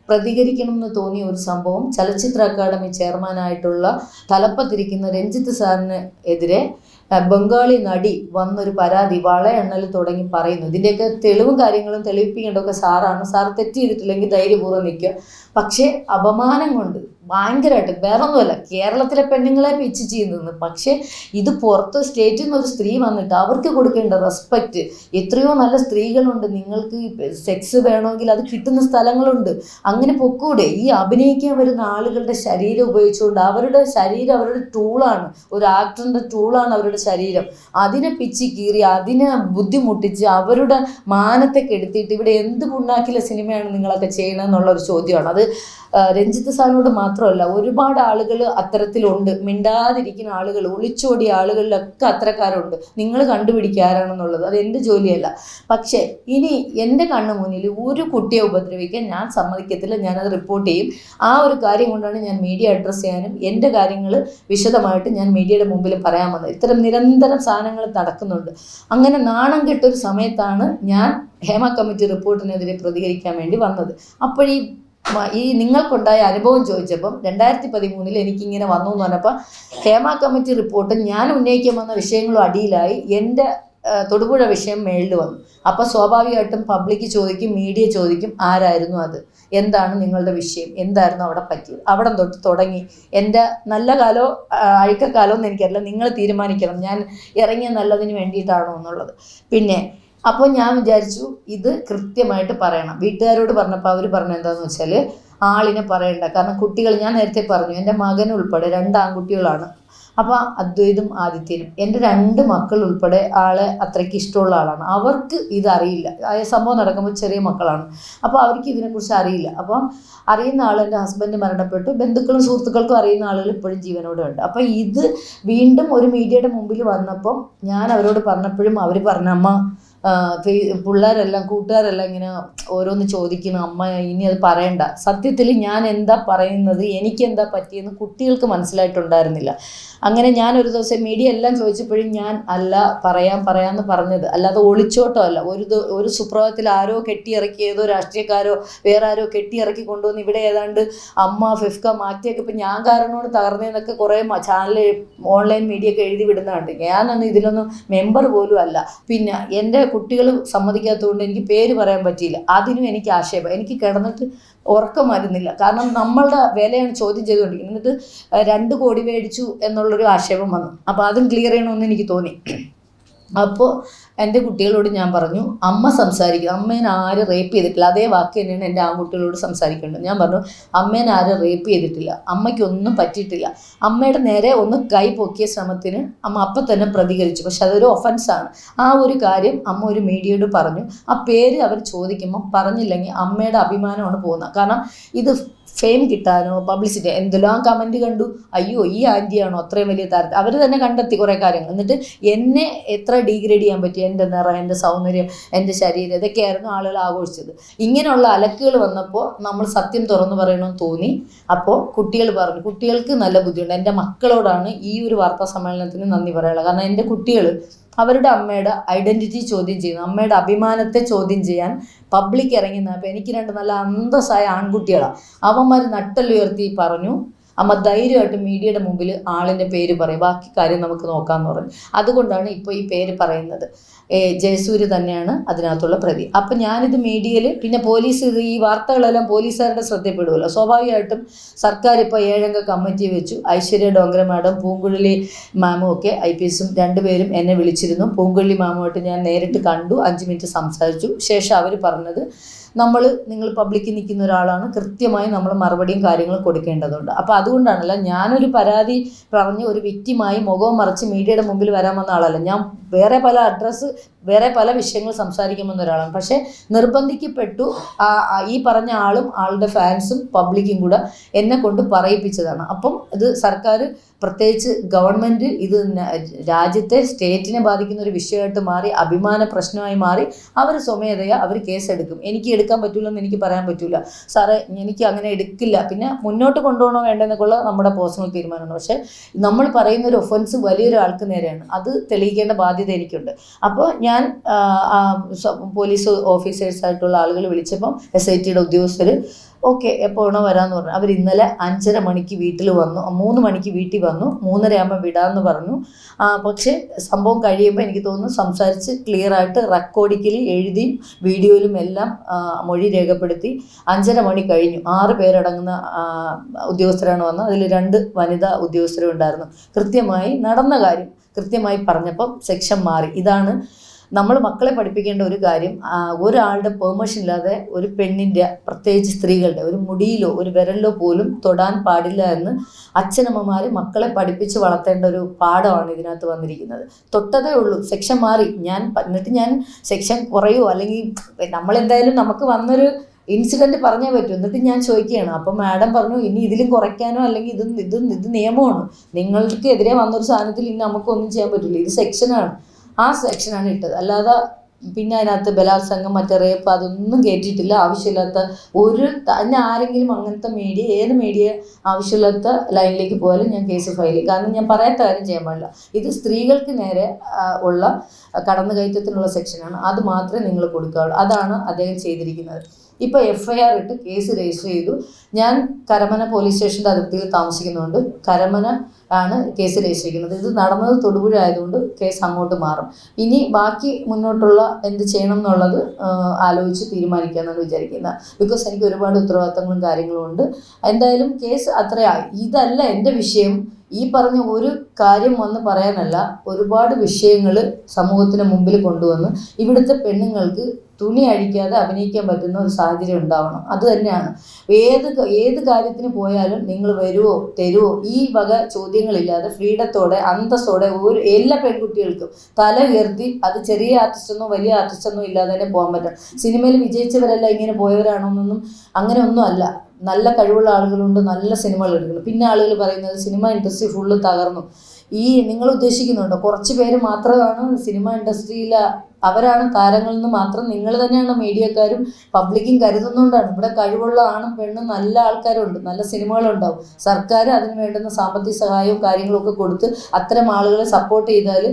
പ്രതികരിക്കണം എന്ന് തോന്നിയ ഒരു സംഭവം, ചലച്ചിത്ര അക്കാദമി ചെയർമാനായിട്ടുള്ള തലപ്പത്തിരിക്കുന്ന രഞ്ജിത്ത് സാറിന് എതിരെ ബംഗാളി നടി വന്നൊരു പരാതി വളയെണ്ണൽ തുടങ്ങി പറയുന്നു. ഇതിൻ്റെയൊക്കെ തെളിവും കാര്യങ്ങളും തെളിയിപ്പിക്കേണ്ടതൊക്കെ സാറാണ്. സാർ തെറ്റ് ചെയ്തിട്ടില്ലെങ്കിൽ ധൈര്യപൂർവ്വം നിൽക്കുക. പക്ഷേ അപമാനം കൊണ്ട് ഭയങ്കരമായിട്ട്, വേറെ ഒന്നുമല്ല, കേരളത്തിലെ പെണ്ണുങ്ങളെ പിച്ച് ചെയ്യുന്നത്. പക്ഷേ ഇത് പുറത്ത് സ്റ്റേറ്റിൽ നിന്ന് ഒരു സ്ത്രീ വന്നിട്ട് അവർക്ക് കൊടുക്കേണ്ട റെസ്പെക്റ്റ്, എത്രയോ നല്ല സ്ത്രീകളുണ്ട്, നിങ്ങൾക്ക് സെക്സ് വേണമെങ്കിൽ അത് കിട്ടുന്ന സ്ഥലങ്ങളുണ്ട്, അങ്ങനെ പൊക്കൂടെ. ഈ അഭിനയിക്കാൻ വരുന്ന ആളുകളുടെ ശരീരം ഉപയോഗിച്ചുകൊണ്ട്, അവരുടെ ശരീരം അവരുടെ ടൂളാണ്, ഒരു ആക്ടറിൻ്റെ ടൂളാണ് അവരുടെ ശരീരം, അതിനെ പിച്ചി കീറി അതിനെ ബുദ്ധിമുട്ടിച്ച് അവരുടെ മാനത്തെ കെടുത്തിയിട്ട് ഇവിടെ എന്ത് പുണ്ണാക്കിലെ സിനിമയാണ് നിങ്ങളൊക്കെ ചെയ്യണമെന്നുള്ളൊരു ചോദ്യമാണ്. അത് രഞ്ജിത്ത് സാറിനോട് മാത്രം മാത്രമല്ല, ഒരുപാട് ആളുകൾ അത്തരത്തിലുണ്ട്. മിണ്ടാതിരിക്കുന്ന ആളുകൾ, ഒളിച്ചോടിയ ആളുകളിലൊക്കെ അത്തരക്കാരുണ്ട്. നിങ്ങൾ കണ്ടുപിടിക്കുക ആരാണെന്നുള്ളത്. അത് എൻ്റെ ജോലിയല്ല. പക്ഷേ ഇനി എൻ്റെ കണ്ണു മുന്നിൽ ഒരു കുട്ടിയെ ഉപദ്രവിക്കാൻ ഞാൻ സമ്മതിക്കത്തില്ല. ഞാനത് റിപ്പോർട്ട് ചെയ്യും. ആ ഒരു കാര്യം കൊണ്ടാണ് ഞാൻ മീഡിയ അഡ്രസ്സ് ചെയ്യാനും എൻ്റെ കാര്യങ്ങൾ വിശദമായിട്ട് ഞാൻ മീഡിയയുടെ മുമ്പിൽ പറയാൻ വന്നത്. ഇത്തരം നിരന്തരം സാധനങ്ങൾ നടക്കുന്നുണ്ട്. അങ്ങനെ നാണം കെട്ടൊരു സമയത്താണ് ഞാൻ ഹേമ കമ്മിറ്റി റിപ്പോർട്ടിനെതിരെ പ്രതികരിക്കാൻ വേണ്ടി വന്നത്. ഈ നിങ്ങൾക്കുണ്ടായ അനുഭവം ചോദിച്ചപ്പം 2013 എനിക്കിങ്ങനെ വന്നു എന്ന് പറഞ്ഞപ്പോൾ ഹേമ കമ്മിറ്റി റിപ്പോർട്ട് ഞാൻ ഉന്നയിക്കാൻ വന്ന വിഷയങ്ങളും അടിയിലായി, എൻ്റെ തൊടുപുഴ വിഷയം മേളിൽ വന്നു. അപ്പോൾ സ്വാഭാവികമായിട്ടും പബ്ലിക് ചോദിക്കും, മീഡിയ ചോദിക്കും, ആരായിരുന്നു അത്, എന്താണ് നിങ്ങളുടെ വിഷയം, എന്തായിരുന്നു അവിടെ പറ്റിയത്. അവിടെ തൊട്ട് തുടങ്ങി എൻ്റെ നല്ല കാലോ അഴുക്കക്കാലോ എന്ന് എനിക്കറിയില്ല, നിങ്ങൾ തീരുമാനിക്കണം ഞാൻ ഇറങ്ങിയ നല്ലതിന് വേണ്ടിയിട്ടാണോ എന്നുള്ളത്. പിന്നെ അപ്പോൾ ഞാൻ വിചാരിച്ചു ഇത് കൃത്യമായിട്ട് പറയണം. വീട്ടുകാരോട് പറഞ്ഞപ്പോൾ അവർ പറഞ്ഞത് എന്താണെന്ന് വെച്ചാൽ ആളിനെ പറയണ്ട, കാരണം കുട്ടികൾ, ഞാൻ നേരത്തെ പറഞ്ഞു എൻ്റെ മകനുൾപ്പെടെ 2 ആൺകുട്ടികളാണ്. അപ്പോൾ അദ്വൈതും ആദിത്യനും, എൻ്റെ 2 മക്കൾ ഉൾപ്പെടെ ആളെ അത്രയ്ക്ക് ഇഷ്ടമുള്ള ആളാണ്. അവർക്ക് ഇതറിയില്ല. സംഭവം നടക്കുമ്പോൾ ചെറിയ മക്കളാണ്. അപ്പോൾ അവർക്ക് ഇതിനെക്കുറിച്ച് അറിയില്ല. അപ്പം അറിയുന്ന ആൾ, എൻ്റെ ഹസ്ബൻഡ് മരണപ്പെട്ടു, ബന്ധുക്കളും സുഹൃത്തുക്കൾക്കും അറിയുന്ന ആളുകൾ ഇപ്പോഴും ജീവനോടെ ഉണ്ട്. അപ്പോൾ ഇത് വീണ്ടും ഒരു മീഡിയയുടെ മുമ്പിൽ വന്നപ്പം ഞാൻ അവരോട് പറഞ്ഞപ്പോഴും അവർ പറഞ്ഞ, അമ്മ പിള്ളേരെല്ലാം കൂട്ടുകാരെല്ലാം ഇങ്ങനെ ഓരോന്ന് ചോദിക്കുന്നു, അമ്മ ഇനി അത് പറയണ്ട. സത്യത്തിൽ ഞാൻ എന്താ പറയുന്നത്, എനിക്കെന്താ പറ്റിയെന്ന് കുട്ടികൾക്ക് മനസ്സിലായിട്ടുണ്ടായിരുന്നില്ല. അങ്ങനെ ഞാൻ ഒരു ദിവസം മീഡിയ എല്ലാം ചോദിച്ചപ്പോഴും ഞാൻ അല്ല പറയാമെന്ന് പറഞ്ഞത്, അല്ലാതെ ഒളിച്ചോട്ടോ അല്ല. ഒരു സുപ്രഭാതത്തിൽ ആരോ കെട്ടിയിറക്കി, ഏതോ രാഷ്ട്രീയക്കാരോ വേറെ ആരോ കെട്ടിയിറക്കി കൊണ്ടുവന്ന് ഇവിടെ ഏതാണ്ട് അമ്മ ഫിഫ്ക മാറ്റിയൊക്കെ ഇപ്പം ഞാൻ കാരണമാണ് തകർന്നതെന്നൊക്കെ കുറേ ചാനൽ ഓൺലൈൻ മീഡിയ ഒക്കെ എഴുതി വിടുന്നതുണ്ട്. ഞാനൊന്നും ഇതിലൊന്നും മെമ്പർ പോലും അല്ല. പിന്നെ എൻ്റെ കുട്ടികൾ സമ്മതിക്കാത്തതുകൊണ്ട് എനിക്ക് പേര് പറയാൻ പറ്റിയില്ല. അതിനും എനിക്ക് ആക്ഷേപം. എനിക്ക് കിടന്നിട്ട് ഉറക്കം വരുന്നില്ല. കാരണം നമ്മളുടെ വിലയാണ് ചോദ്യം ചെയ്തുകൊണ്ടിരിക്കുന്നത്. എന്നിട്ട് 2 കോടി മേടിച്ചു എന്നുള്ളൊരു ആക്ഷേപം വന്നു. അപ്പോൾ അതും ക്ലിയർ ചെയ്യണമെന്ന് എനിക്ക് തോന്നി. അപ്പോൾ എൻ്റെ കുട്ടികളോട് ഞാൻ പറഞ്ഞു, അമ്മ സംസാരിക്കുക, അമ്മേനെ ആരും റേപ്പ് ചെയ്തിട്ടില്ല. അതേ വാക്ക് തന്നെയാണ് എൻ്റെ ആൺകുട്ടികളോട് സംസാരിക്കേണ്ടത്. ഞാൻ പറഞ്ഞു, അമ്മേനെ ആരും റേപ്പ് ചെയ്തിട്ടില്ല, അമ്മയ്ക്കൊന്നും പറ്റിയിട്ടില്ല. അമ്മയുടെ നേരെ ഒന്ന് കൈ പൊക്കിയ ശ്രമത്തിന് അമ്മ അപ്പം തന്നെ പ്രതികരിച്ചു. പക്ഷെ അതൊരു ഒഫൻസാണ്. ആ ഒരു കാര്യം അമ്മ ഒരു മീഡിയയോട് പറഞ്ഞു. ആ പേര് അവർ ചോദിക്കുമ്പോൾ പറഞ്ഞില്ലെങ്കിൽ അമ്മയുടെ അഭിമാനമാണ് പോകുന്നത്. കാരണം ഇത് ഫെയിം കിട്ടാനോ പബ്ലിസിറ്റി, എന്തെല്ലാം കമൻറ്റ് കണ്ടു, അയ്യോ ഈ ആൻറ്റിയാണോ അത്രയും വലിയ താരത്തിൽ. അവർ തന്നെ കണ്ടെത്തി കുറേ കാര്യങ്ങൾ. എന്നിട്ട് എന്നെ എത്ര ഡീഗ്രേഡ് ചെയ്യാൻ പറ്റി, എൻ്റെ നിറം, എൻ്റെ സൗന്ദര്യം, എൻ്റെ ശരീരം, ഇതൊക്കെയായിരുന്നു ആളുകൾ ആഘോഷിച്ചത്. ഇങ്ങനെയുള്ള അലക്കുകൾ വന്നപ്പോൾ നമ്മൾ സത്യം തുറന്നു പറയണമെന്ന് തോന്നി. അപ്പോൾ കുട്ടികൾ പറഞ്ഞു, കുട്ടികൾക്ക് നല്ല ബുദ്ധിയുണ്ട്. എൻ്റെ മക്കളോടാണ് ഈ ഒരു വാർത്താ സമ്മേളനത്തിന് നന്ദി പറയാനുള്ളത്. കാരണം എൻ്റെ കുട്ടികൾ അവരുടെ അമ്മയുടെ ഐഡൻറ്റിറ്റി ചോദ്യം ചെയ്യുന്നു, അമ്മയുടെ അഭിമാനത്തെ ചോദ്യം ചെയ്യാൻ പബ്ലിക് ഇറങ്ങി നിന്നപ്പോൾ എനിക്ക് 2 നല്ല അന്തസ്സായ ആൺകുട്ടികളാണ്. അവന്മാർ നട്ടലുയർത്തി പറഞ്ഞു, അമ്മ ധൈര്യമായിട്ട് മീഡിയയുടെ മുമ്പിൽ ആളിൻ്റെ പേര് പറയും, ബാക്കി കാര്യം നമുക്ക് നോക്കാമെന്ന് പറഞ്ഞു. അതുകൊണ്ടാണ് ഇപ്പോൾ ഈ പേര് പറയുന്നത്. ജയസൂര്യ തന്നെയാണ് അതിനകത്തുള്ള പ്രതി. അപ്പം ഞാനിത് മീഡിയയിൽ, പിന്നെ പോലീസ്, ഈ വാർത്തകളെല്ലാം പോലീസുകാരുടെ ശ്രദ്ധപ്പെടുമല്ലോ. സ്വാഭാവികമായിട്ടും സർക്കാർ ഇപ്പോൾ 7 അംഗ കമ്മിറ്റി വെച്ചു. ഐശ്വര്യ ഡോങ്കര മാഡം, പൂങ്കുഴലി മാമും ഒക്കെ IPS 2 പേരും എന്നെ വിളിച്ചിരുന്നു. പൂങ്കുഴലി മാമുമായിട്ട് ഞാൻ നേരിട്ട് കണ്ടു, 5 മിനിറ്റ് സംസാരിച്ചു. ശേഷം അവർ പറഞ്ഞത്, നിങ്ങൾ പബ്ലിക്കിൽ നിൽക്കുന്ന ഒരാളാണ്, കൃത്യമായി നമ്മൾ മറുപടിയും കാര്യങ്ങളും കൊടുക്കേണ്ടതുണ്ട്. അപ്പോൾ അതുകൊണ്ടാണല്ല ഞാനൊരു പരാതി പറഞ്ഞ് ഒരു വിക്റ്റിമായി മുഖവും മറിച്ച് മീഡിയയുടെ മുമ്പിൽ വരാൻ വന്ന ആളല്ല. ഞാൻ വേറെ പല വിഷയങ്ങൾ സംസാരിക്കുമെന്ന ഒരാളാണ്. പക്ഷേ നിർബന്ധിക്കപ്പെട്ടു. ഈ പറഞ്ഞ ആളും ആളുടെ ഫാൻസും പബ്ലിക്കും കൂടെ എന്നെ കൊണ്ട് പറയിപ്പിച്ചതാണ്. അപ്പം ഇത് സർക്കാർ, പ്രത്യേകിച്ച് ഗവൺമെൻറ്, ഇത് രാജ്യത്തെ സ്റ്റേറ്റിനെ ബാധിക്കുന്ന ഒരു വിഷയമായിട്ട് മാറി, അഭിമാന പ്രശ്നമായി മാറി. അവർ സ്വമേധയാ അവർ കേസെടുക്കും. എനിക്ക് എടുക്കാൻ പറ്റില്ലെന്ന് എനിക്ക് പറയാൻ പറ്റില്ല. സാറേ എനിക്ക് അങ്ങനെ എടുക്കില്ല. പിന്നെ മുന്നോട്ട് കൊണ്ടുപോകണോ വേണ്ടെന്നൊക്കെയുള്ള നമ്മുടെ പേഴ്സണൽ തീരുമാനമാണ്. പക്ഷേ നമ്മൾ പറയുന്ന ഒരു ഒഫൻസ് വലിയൊരു ആൾക്ക് നേരെയാണ്. അത് തെളിയിക്കേണ്ട ബാധ്യത എനിക്കുണ്ട്. അപ്പോൾ ഞാൻ പോലീസ് ഓഫീസേഴ്സായിട്ടുള്ള ആളുകൾ വിളിച്ചപ്പം SITയുടെ ഉദ്യോഗസ്ഥർ ഓക്കെ എപ്പോഴാണോ വരാമെന്ന് പറഞ്ഞു. അവർ ഇന്നലെ 5:30 മണിക്ക് വീട്ടിൽ വന്നു, 3 മണിക്ക് വീട്ടിൽ വന്നു, 3:30 ആകുമ്പോൾ വിടാമെന്ന് പറഞ്ഞു. പക്ഷേ സംഭവം കഴിയുമ്പോൾ എനിക്ക് തോന്നുന്നു സംസാരിച്ച് ക്ലിയറായിട്ട് റെക്കോർഡിക്കലി എഴുതിയും വീഡിയോയിലും എല്ലാം മൊഴി രേഖപ്പെടുത്തി. 5:30 മണി കഴിഞ്ഞു. 6 പേരടങ്ങുന്ന ഉദ്യോഗസ്ഥരാണ് വന്നത്. അതിൽ 2 വനിതാ ഉദ്യോഗസ്ഥരും ഉണ്ടായിരുന്നു. കൃത്യമായി നടന്ന കാര്യം കൃത്യമായി പറഞ്ഞപ്പം സെക്ഷൻ മാറി. ഇതാണ് നമ്മൾ മക്കളെ പഠിപ്പിക്കേണ്ട ഒരു കാര്യം. ഒരാളുടെ പെർമിഷൻ ഇല്ലാതെ ഒരു പെണ്ണിൻ്റെ, പ്രത്യേകിച്ച് സ്ത്രീകളുടെ, ഒരു മുടിയിലോ ഒരു വിരലിലോ പോലും തൊടാൻ പാടില്ല എന്ന് അച്ഛനമ്മമാർ മക്കളെ പഠിപ്പിച്ച് വളർത്തേണ്ട ഒരു പാഠമാണ് ഇതിനകത്ത് വന്നിരിക്കുന്നത്. തൊട്ടതേ ഉള്ളൂ, സെക്ഷൻ മാറി. എന്നിട്ട് ഞാൻ സെക്ഷൻ കുറയോ അല്ലെങ്കിൽ നമ്മളെന്തായാലും നമുക്ക് വന്നൊരു ഇൻസിഡൻറ്റ് പറഞ്ഞേ പറ്റൂ. എന്നിട്ട് ഞാൻ ചോദിക്കുകയാണ്. അപ്പം മാഡം പറഞ്ഞു ഇനി ഇതിലും കുറയ്ക്കാനോ അല്ലെങ്കിൽ ഇത് നിയമമാണ്, നിങ്ങൾക്ക് എതിരെ വന്നൊരു സാധനത്തിൽ ഇനി നമുക്കൊന്നും ചെയ്യാൻ പറ്റില്ല, ഇത് സെക്ഷനാണ്, ആ സെക്ഷനാണ് ഇട്ടത്. അല്ലാതെ പിന്നെ അതിനകത്ത് ബലാത്സംഗം മറ്റേ റേപ്പ് അതൊന്നും കയറ്റിയിട്ടില്ല. ആവശ്യമില്ലാത്ത ഒരു തന്നെ ആരെങ്കിലും അങ്ങനത്തെ മീഡിയ ഏത് മീഡിയ ആവശ്യമില്ലാത്ത ലൈനിലേക്ക് പോയാലും ഞാൻ കേസ് ഫയൽ ചെയ്യും. കാരണം ഞാൻ പറയാത്ത കാര്യം ചെയ്യാൻ പാടില്ല. ഇത് സ്ത്രീകൾക്ക് നേരെ ഉള്ള കടന്നുകയറ്റത്തിനുള്ള സെക്ഷനാണ്, അത് മാത്രമേ നിങ്ങൾ കൊടുക്കാവുള്ളൂ. അതാണ് അദ്ദേഹം ചെയ്തിരിക്കുന്നത്. ഇപ്പോൾ FIR ഇട്ട് കേസ് രജിസ്റ്റർ ചെയ്തു. ഞാൻ കരമന പോലീസ് സ്റ്റേഷൻ്റെ അതിർത്തിയിൽ താമസിക്കുന്നതുകൊണ്ട് കരമന ആണ് കേസ് രജിസ്റ്റർ ചെയ്യുന്നത്. ഇത് നടന്നത് തൊടുപുഴ ആയതുകൊണ്ട് കേസ് അങ്ങോട്ട് മാറും. ഇനി ബാക്കി മുന്നോട്ടുള്ള എന്ത് ചെയ്യണം എന്നുള്ളത് ആലോചിച്ച് തീരുമാനിക്കാമെന്നാണ് വിചാരിക്കുന്നത്. ബിക്കോസ് എനിക്ക് ഒരുപാട് ഉത്തരവാദിത്തങ്ങളും കാര്യങ്ങളും ഉണ്ട്. എന്തായാലും കേസ് അത്രയായി. ഇതല്ല എൻ്റെ വിഷയം. ഈ പറഞ്ഞ ഒരു കാര്യം വന്ന് പറയാനല്ല, ഒരുപാട് വിഷയങ്ങൾ സമൂഹത്തിന് മുമ്പിൽ കൊണ്ടുവന്ന് ഇവിടുത്തെ പെണ്ണുങ്ങൾക്ക് തുണി അഴിക്കാതെ അഭിനയിക്കാൻ പറ്റുന്ന ഒരു സാഹചര്യം ഉണ്ടാവണം. അത് തന്നെയാണ് ഏത് കാര്യത്തിന് പോയാലും നിങ്ങൾ വരുമോ തരുമോ ഈ വക ചോദ്യങ്ങളില്ലാതെ ഫ്രീഡത്തോടെ അന്തസ്സോടെ എല്ലാ പെൺകുട്ടികൾക്കും തല ഉയർത്തി, അത് ചെറിയ ആർട്ടിസ്റ്റെന്നോ വലിയ ആർട്ടിസ്റ്റെന്നോ ഇല്ലാതെ തന്നെ പോകാൻ പറ്റണം. സിനിമയിൽ വിജയിച്ചവരെല്ലാം ഇങ്ങനെ പോയവരാണോന്നൊന്നും അങ്ങനെ ഒന്നും അല്ല. നല്ല കഴിവുള്ള ആളുകളുണ്ട്, നല്ല സിനിമകൾ എടുക്കുന്നു. പിന്നെ ആളുകൾ പറയുന്നത് സിനിമ ഇൻഡസ്ട്രി ഫുള്ള് തകർന്നു. നിങ്ങൾ ഉദ്ദേശിക്കുന്നുണ്ടോ കുറച്ച് പേര് മാത്രമാണ് സിനിമ ഇൻഡസ്ട്രിയിൽ അവരാണ് താരങ്ങളെന്ന് മാത്രം നിങ്ങൾ തന്നെയാണ് മീഡിയക്കാരും പബ്ലിക്കും കരുതുന്നതുകൊണ്ടാണ്. ഇവിടെ കഴിവുള്ള ആണും പെണ്ണും നല്ല ആൾക്കാരുണ്ട്, നല്ല സിനിമകളുണ്ടാവും. സർക്കാർ അതിന് വേണ്ടുന്ന സാമ്പത്തിക സഹായവും കാര്യങ്ങളും ഒക്കെ കൊടുത്ത് അത്തരം ആളുകളെ സപ്പോർട്ട് ചെയ്താൽ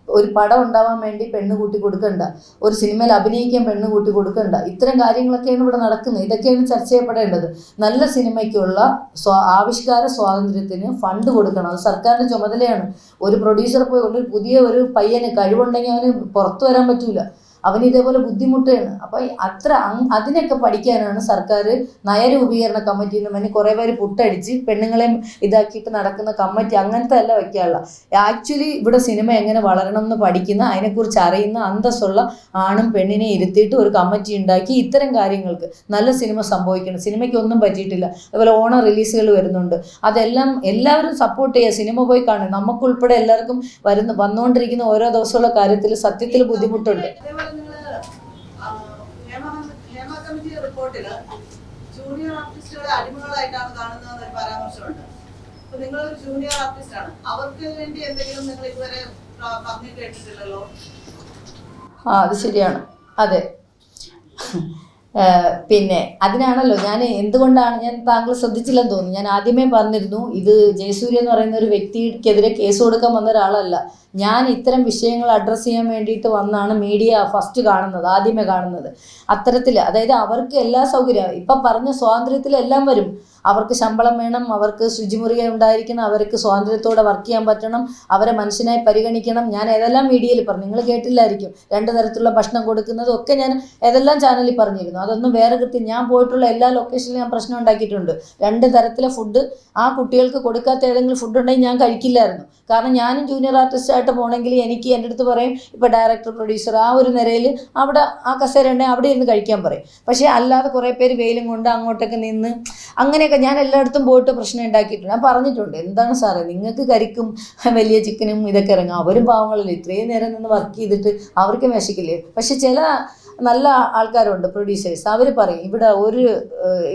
ഒരു പടം ഉണ്ടാവാൻ വേണ്ടി പെണ്ണ് കൂട്ടി കൊടുക്കണ്ട, ഒരു സിനിമയിൽ അഭിനയിക്കാൻ പെണ്ണ് കൂട്ടി കൊടുക്കണ്ട. ഇത്തരം കാര്യങ്ങളൊക്കെയാണ് ഇവിടെ നടക്കുന്നത്. ഇതൊക്കെയാണ് ചർച്ച ചെയ്യപ്പെടേണ്ടത്. നല്ല സിനിമയ്ക്കുള്ള ആവിഷ്കാര സ്വാതന്ത്ര്യത്തിന് ഫണ്ട് കൊടുക്കണം, അത് സർക്കാരിൻ്റെ ചുമതലയാണ്. ഒരു പ്രൊഡ്യൂസറെ പോയി ഒരു പുതിയ ഒരു പയ്യന് കഴിവുണ്ടെങ്കിൽ അവന് പുറത്തു വരാൻ പറ്റൂല, അവന് ഇതേപോലെ ബുദ്ധിമുട്ടാണ്. അപ്പം അതിനൊക്കെ പഠിക്കാനാണ് സർക്കാർ നയരൂപീകരണ കമ്മിറ്റി എന്ന് പറഞ്ഞ് കുറേ പേര് പുട്ടടിച്ച് പെണ്ണുങ്ങളെയും ഇതാക്കിയിട്ട് നടക്കുന്ന കമ്മിറ്റി അങ്ങനത്തെ അല്ല വയ്ക്കാനുള്ള. ആക്ച്വലി ഇവിടെ സിനിമ എങ്ങനെ വളരണം എന്ന് പഠിക്കുന്ന, അതിനെക്കുറിച്ച് അറിയുന്ന അന്തസ്സുള്ള ആണും പെണ്ണിനെ ഇരുത്തിയിട്ട് ഒരു കമ്മിറ്റി ഉണ്ടാക്കി ഇത്തരം കാര്യങ്ങൾക്ക് നല്ല സിനിമ സംഭവിക്കണം. സിനിമയ്ക്ക് ഒന്നും പറ്റിയിട്ടില്ല. അതുപോലെ ഓണ റിലീസുകൾ വരുന്നുണ്ട്, അതെല്ലാം എല്ലാവരും സപ്പോർട്ട് ചെയ്യുക, സിനിമ പോയി കാണുക. നമുക്കുൾപ്പെടെ എല്ലാവർക്കും വന്നുകൊണ്ടിരിക്കുന്ന ഓരോ ദിവസമുള്ള കാര്യത്തിൽ സത്യത്തിൽ ബുദ്ധിമുട്ടുണ്ട്. റിപ്പോർട്ടില് ജൂനിയർ ആർട്ടിസ്റ്റുകളെ അടിമകളായിട്ടാണ് കാണുന്നതെന്ന് ഒരു പരാമർശമുണ്ട്. അപ്പൊ നിങ്ങളൊരു ജൂനിയർ ആർട്ടിസ്റ്റ് ആണ്, അവർക്ക് വേണ്ടി എന്തെങ്കിലും നിങ്ങൾ ഇതുവരെ പറഞ്ഞു കേട്ടിട്ടില്ലല്ലോ? അത് ശരിയാണ്. അതെ, പിന്നെ അതിനാണല്ലോ എന്തുകൊണ്ടാണ് ഞാൻ താങ്കൾ ശ്രദ്ധിച്ചില്ലെന്ന് തോന്നുന്നു. ഞാൻ ആദ്യമേ പറഞ്ഞിരുന്നു, ഇത് ജയസൂര്യ എന്ന് പറയുന്ന ഒരു വ്യക്തിക്കെതിരെ കേസ് കൊടുക്കാൻ വന്ന ഒരാളല്ല. ഞാൻ ഇത്തരം വിഷയങ്ങൾ അഡ്രസ്സ് ചെയ്യാൻ വേണ്ടിയിട്ട് വന്നാണ് മീഡിയ ഫസ്റ്റ് കാണുന്നത്, ആദ്യമേ കാണുന്നത്. അത്തരത്തിൽ അതായത് അവർക്ക് എല്ലാ സൗകര്യവും ഇപ്പം പറഞ്ഞ സ്വാതന്ത്ര്യത്തിലെല്ലാം വരും. അവർക്ക് ശമ്പളം വേണം, അവർക്ക് ശുചിമുറി ഉണ്ടായിരിക്കണം, അവർക്ക് സ്വാതന്ത്ര്യത്തോടെ വർക്ക് ചെയ്യാൻ പറ്റണം, അവരെ മനുഷ്യനായി പരിഗണിക്കണം. ഞാൻ ഏതെല്ലാം മീഡിയയിൽ പറഞ്ഞു, നിങ്ങൾ കേട്ടില്ലായിരിക്കും. 2 തരത്തിലുള്ള ഭക്ഷണം കൊടുക്കുന്നതും ഒക്കെ ഞാൻ ഏതെല്ലാം ചാനലിൽ പറഞ്ഞിരുന്നു. അതൊന്നും വേറെ കൃത്യം ഞാൻ പോയിട്ടുള്ള എല്ലാ ലൊക്കേഷനിലും ഞാൻ പ്രശ്നം ഉണ്ടാക്കിയിട്ടുണ്ട്. 2 തരത്തിലെ ഫുഡ് ആ കുട്ടികൾക്ക് കൊടുക്കാത്ത ഏതെങ്കിലും ഫുഡ് ഉണ്ടെങ്കിൽ ഞാൻ കഴിക്കില്ലായിരുന്നു. കാരണം ഞാനും ജൂനിയർ ആർട്ടിസ്റ്റായിട്ട് പോകണമെങ്കിൽ എനിക്ക് എൻ്റെ അടുത്ത് പറയും, ഇപ്പോൾ ഡയറക്ടർ പ്രൊഡ്യൂസർ ആ ഒരു നിരയിൽ അവിടെ ആ കസേര ഉണ്ടെങ്കിൽ അവിടെ ഇരുന്ന് കഴിക്കാൻ പറയും. പക്ഷേ അല്ലാതെ കുറേ പേര് വെയിലും കൊണ്ട് അങ്ങോട്ടൊക്കെ നിന്ന് അങ്ങനെയൊക്കെ ഞാൻ എല്ലായിടത്തും പോയിട്ട് പ്രശ്നം ഉണ്ടാക്കിയിട്ടുണ്ട്. ഞാൻ പറഞ്ഞിട്ടുണ്ട്, എന്താണ് സാറേ നിങ്ങൾക്ക് കരിക്കും വലിയ ചിക്കനും ഇതൊക്കെ ഇറങ്ങും, അവരും പാവങ്ങളല്ലേ, ഇത്രയും നേരം നിന്ന് വർക്ക് ചെയ്തിട്ട് അവർക്ക് വിശക്കില്ലേ. പക്ഷെ ചില നല്ല ആൾക്കാരുണ്ട് പ്രൊഡ്യൂസേഴ്സ്, അവർ പറയും ഇവിടെ ഒരു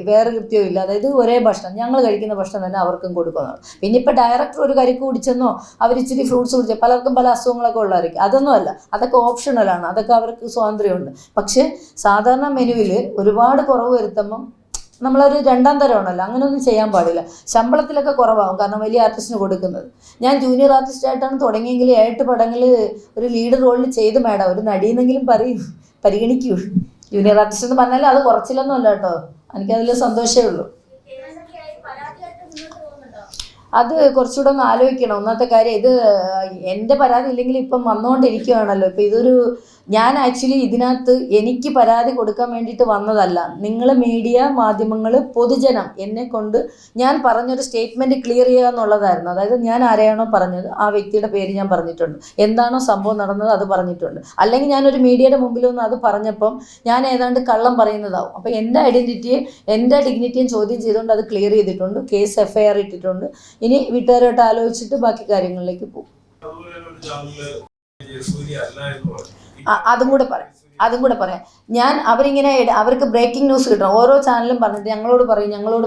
വേറെ കൃത്യവും ഇല്ല, അതായത് ഒരേ ഭക്ഷണം ഞങ്ങൾ കഴിക്കുന്ന ഭക്ഷണം തന്നെ അവർക്കും കൊടുക്കുന്നത്. പിന്നെ ഇപ്പോൾ ഡയറക്ടർ ഒരു കരിക്ക് കുടിച്ചെന്നോ അവർ ഇച്ചിരി ഫ്രൂട്ട്സ് കുടിച്ചോ, പലർക്കും പല അസുഖങ്ങളൊക്കെ ഉള്ളതായിരിക്കും, അതൊന്നുമല്ല, അതൊക്കെ ഓപ്ഷണലാണ്, അതൊക്കെ അവർക്ക് സ്വാതന്ത്ര്യമുണ്ട്. പക്ഷേ സാധാരണ മെനുവിൽ ഒരുപാട് കുറവ് വരുത്തുമ്പം നമ്മളൊരു 2ാം തരമാണല്ലോ, അങ്ങനെയൊന്നും ചെയ്യാൻ പാടില്ല. ശമ്പളത്തിലൊക്കെ കുറവാകും, കാരണം വലിയ ആർട്ടിസ്റ്റിന് കൊടുക്കുന്നത്. ഞാൻ ജൂനിയർ ആർട്ടിസ്റ്റായിട്ടാണ് തുടങ്ങിയെങ്കിൽ 8 പടങ്ങളിൽ ഒരു ലീഡ് റോളിൽ ചെയ്ത് മേഡം ഒരു നടിയെന്നെങ്കിലും പരിഗണിക്കൂ. ജൂനിയർ ആർട്ടിസ്റ്റ് എന്ന് പറഞ്ഞാൽ അത് കുറച്ചിലൊന്നും അല്ല കേട്ടോ, എനിക്കതിൽ സന്തോഷമേ ഉള്ളൂ. അത് കുറച്ചുകൂടെ ഒന്ന് ആലോചിക്കണം. ഒന്നാമത്തെ കാര്യം, ഇത് എൻ്റെ പരാതി ഇല്ലെങ്കിൽ ഇപ്പം വന്നുകൊണ്ടിരിക്കുകയാണല്ലോ. ഇപ്പം ഇതൊരു ഞാൻ ആക്ച്വലി ഇതിനകത്ത് എനിക്ക് പരാതി കൊടുക്കാൻ വേണ്ടിയിട്ട് വന്നതല്ല. നിങ്ങൾ മീഡിയ മാധ്യമങ്ങൾ പൊതുജനം എന്നെ കൊണ്ട് ഞാൻ പറഞ്ഞൊരു സ്റ്റേറ്റ്മെൻറ്റ് ക്ലിയർ ചെയ്യുക എന്നുള്ളതായിരുന്നു. അതായത് ഞാൻ ആരെയാണോ പറഞ്ഞത് ആ വ്യക്തിയുടെ പേര് ഞാൻ പറഞ്ഞിട്ടുണ്ട്, എന്താണോ സംഭവം നടന്നത് അത് പറഞ്ഞിട്ടുണ്ട്. അല്ലെങ്കിൽ ഞാനൊരു മീഡിയയുടെ മുമ്പിലൊന്നും അത് പറഞ്ഞപ്പം ഞാൻ ഏതാണ്ട് കള്ളം പറയുന്നതാവും. അപ്പോൾ എൻ്റെ ഐഡൻറ്റിറ്റിയെ എൻ്റെ ഡിഗ്നിറ്റിയും ചോദ്യം ചെയ്തുകൊണ്ട് അത് ക്ലിയർ ചെയ്തിട്ടുണ്ട്, കേസ് FIR ഇട്ടിട്ടുണ്ട്. ഇനി വീട്ടുകാരോട്ട് ആലോചിച്ചിട്ട് ബാക്കി കാര്യങ്ങളിലേക്ക് പോകും. അതും കൂടെ പറയാം. അതും കൂടെ പറയാം. അവരിങ്ങനെ അവർക്ക് ബ്രേക്കിംഗ് ന്യൂസ് കിട്ടണം, ഓരോ ചാനലും പറഞ്ഞിട്ട് ഞങ്ങളോട്